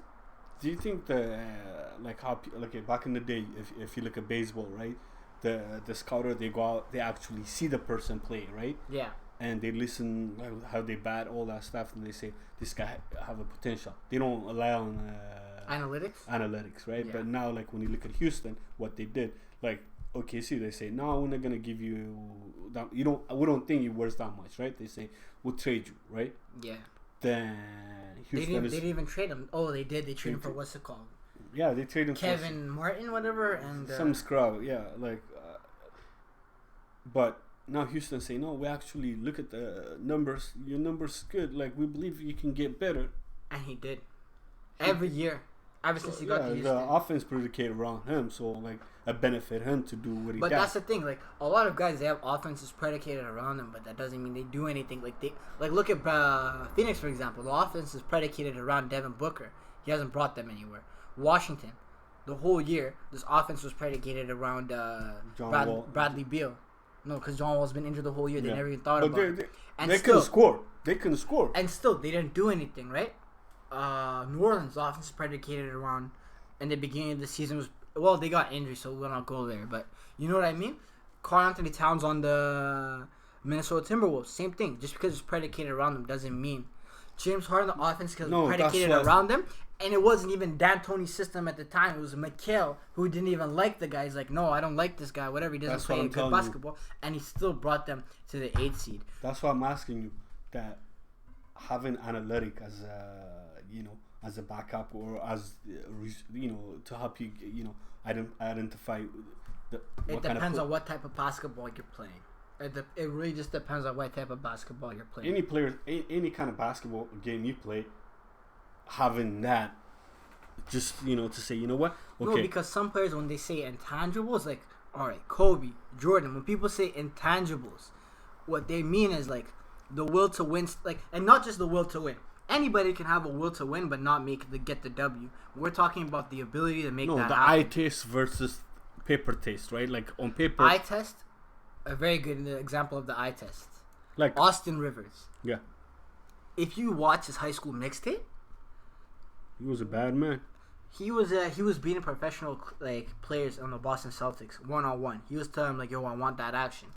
Speaker 2: Do you think back in the day, if you look at baseball, right? the scouter, they go out, they actually see the person play, right?
Speaker 1: Yeah.
Speaker 2: And they listen how they bat, all that stuff, and they say this guy have a potential. They don't rely on analytics, right?
Speaker 1: Yeah.
Speaker 2: But now, like when you look at Houston, what they did, like OKC, they say no, we're not gonna give you that. We don't think you're worth that much, right? They say we'll trade you, right?
Speaker 1: Yeah.
Speaker 2: Then
Speaker 1: Houston they didn't even trade him. Oh, they did. They traded him for what's it called?
Speaker 2: Yeah, they traded him
Speaker 1: Kevin Martin, whatever, and
Speaker 2: some scrub. Yeah, like, but. Now Houston say no. We actually look at the numbers. Your numbers good. Like we believe you can get better.
Speaker 1: And he did. Every year, ever since he got to Houston.
Speaker 2: The offense predicated around him, so like it benefit him to do what he does.
Speaker 1: But that's the thing. Like a lot of guys, they have offenses predicated around them, but that doesn't mean they do anything. Like look at Phoenix for example. The offense is predicated around Devin Booker. He hasn't brought them anywhere. Washington, the whole year, this offense was predicated around Bradley Beal. No, because John Wall's been injured the whole year. They never even thought about it.
Speaker 2: And they couldn't score. They couldn't score.
Speaker 1: And still, they didn't do anything, right? New Orleans' offense is predicated around, in the beginning of the season was, well, they got injured, so we'll not go there. But you know what I mean? Karl Anthony Towns on the Minnesota Timberwolves, same thing. Just because it's predicated around them doesn't mean. James Harden, the offense is predicated around them. And it wasn't even D'Antoni's system at the time. It was Mikal, who didn't even like the guy. He's like, no, I don't like this guy. Whatever, he doesn't play good basketball. And he still brought them to the 8th seed.
Speaker 2: That's why I'm asking you that having analytic as a backup or as to help you identify.
Speaker 1: It depends on what type of basketball you're playing. It really just depends on what type of basketball you're playing.
Speaker 2: Any kind of basketball game you play. Having that, just to say, you know what? Okay.
Speaker 1: No, because some players, when they say intangibles, like, all right, Kobe, Jordan. When people say intangibles, what they mean is like the will to win, like, and not just the will to win. Anybody can have a will to win, but not get the W. We're talking about the ability to make that happen.
Speaker 2: Eye taste versus paper taste, right? Like on paper,
Speaker 1: eye test. A very good example of the eye test,
Speaker 2: like
Speaker 1: Austin Rivers.
Speaker 2: Yeah.
Speaker 1: If you watch his high school mixtape.
Speaker 2: He was a bad man.
Speaker 1: He was beating professional players on the Boston Celtics 1-on-1. He was telling them like, yo, I want that action.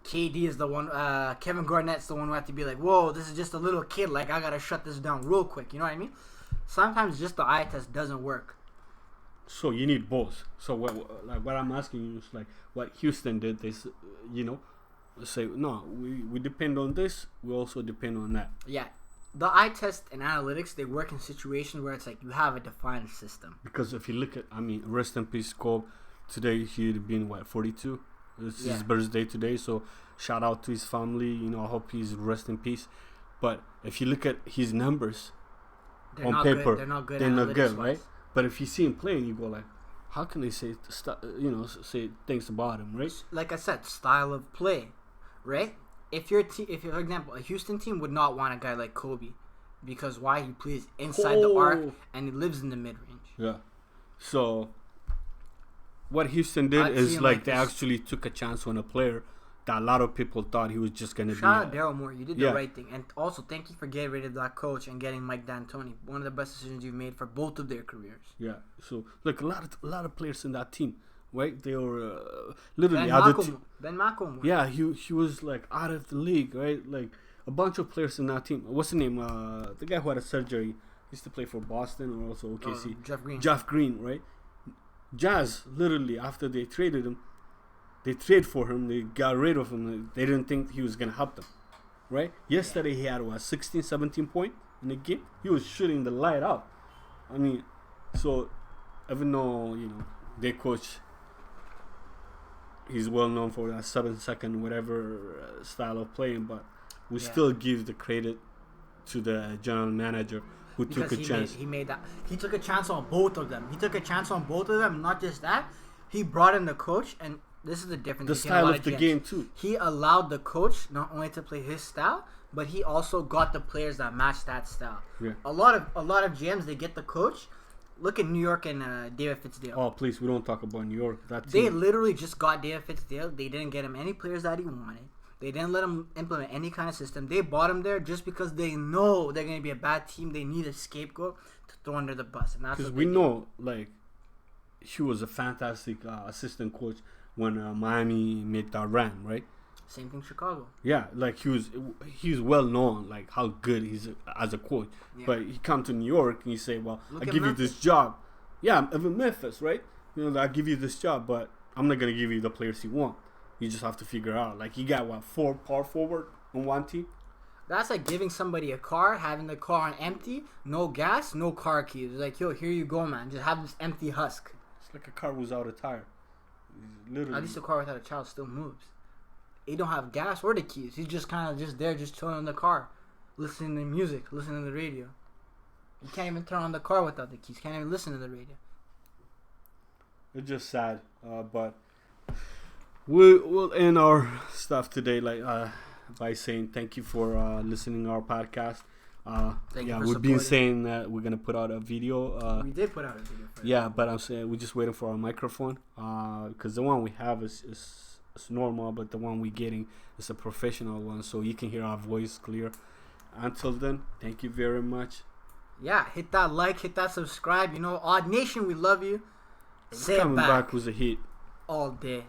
Speaker 1: KD is the one. Kevin Garnett's the one who had to be like, whoa, this is just a little kid. Like I gotta shut this down real quick. You know what I mean? Sometimes just the eye test doesn't work.
Speaker 2: So you need both. So what I'm asking you is like what Houston did. They say no, we depend on this. We also depend on that.
Speaker 1: Yeah. The eye test and analytics, they work in situations where it's like you have a defined system.
Speaker 2: Because if you look at, rest in peace, Kobe. Today he'd been 42. It's his birthday today, so shout out to his family. I hope he's rest in peace. But if you look at his numbers on paper,
Speaker 1: they're not good,
Speaker 2: right? But if you see him playing, you go like, how can they say things about him, right?
Speaker 1: Like I said, style of play, right? If for example, a Houston team would not want a guy like Kobe, because why? He plays inside the arc and he lives in the mid range.
Speaker 2: Yeah. So what Houston did is they actually took a chance on a player that a lot of people thought he was just going to be.
Speaker 1: Shout out Daryl Morey. You did the right thing. And also, thank you for getting rid of that coach and getting Mike D'Antoni. One of the best decisions you've made for both of their careers.
Speaker 2: Yeah. So, like, a lot of players in that team, right? They were literally
Speaker 1: Ben McElmore.
Speaker 2: Yeah, he was, like, out of the league, right? Like, a bunch of players in that team. What's the name? The guy who had a surgery. Used to play for Boston or also OKC. Jeff Green, right? Jazz, literally, after they traded him, they trade for him. They got rid of him. They didn't think he was going to help them. Right? Yesterday, he had, 16, 17 points in the game? He was shooting the light out. I mean, so, even though, their coach, he's well known for that 7-second whatever style of playing, but we still give the credit to the general manager who took a chance.
Speaker 1: He took a chance on both of them. Not just that, he brought in the coach, and this is the difference.
Speaker 2: The style of the game too.
Speaker 1: He allowed the coach not only to play his style, but he also got the players that match that style.
Speaker 2: Yeah.
Speaker 1: A lot of GMs, they get the coach. Look at New York and David Fitzgerald.
Speaker 2: Oh, please, we don't talk about New York.
Speaker 1: They literally just got David Fitzgerald. They didn't get him any players that he wanted. They didn't let him implement any kind of system. They bought him there just because they know they're going to be a bad team. They need a scapegoat to throw under the bus. And that's
Speaker 2: because we know, like, he was a fantastic assistant coach when Miami made that run, right?
Speaker 1: Same thing, Chicago.
Speaker 2: Yeah, like he was well known, like how good he's as a coach. Yeah. But he come to New York and he say, "Well, I give you this job." Yeah, even Memphis, right? You know, I give you this job, but I'm not gonna give you the players you want. You just have to figure out. Like, you got 4 power forward on one team.
Speaker 1: That's like giving somebody a car, having the car on empty, no gas, no car keys. It's like, yo, here you go, man. Just have this empty husk.
Speaker 2: It's like a car without a tire.
Speaker 1: At least a car without a child still moves. He don't have gas or the keys. He's just kind of just there, just chilling in the car, listening to music, listening to the radio. You can't even turn on the car without the keys. Can't even listen to the radio.
Speaker 2: It's just sad, but we'll end our stuff today, like by saying thank you for listening to our podcast. We've been saying that we're gonna put out a video.
Speaker 1: We did put out a video.
Speaker 2: Yeah, but I'm saying we're just waiting for our microphone because the one we have is normal, but the one we're getting is a professional one, so you can hear our voice clear. Until then, thank you very much.
Speaker 1: Yeah, hit that like, hit that subscribe. You know, Odd Nation, we love you. Say it back.
Speaker 2: Coming back was a hit
Speaker 1: all day.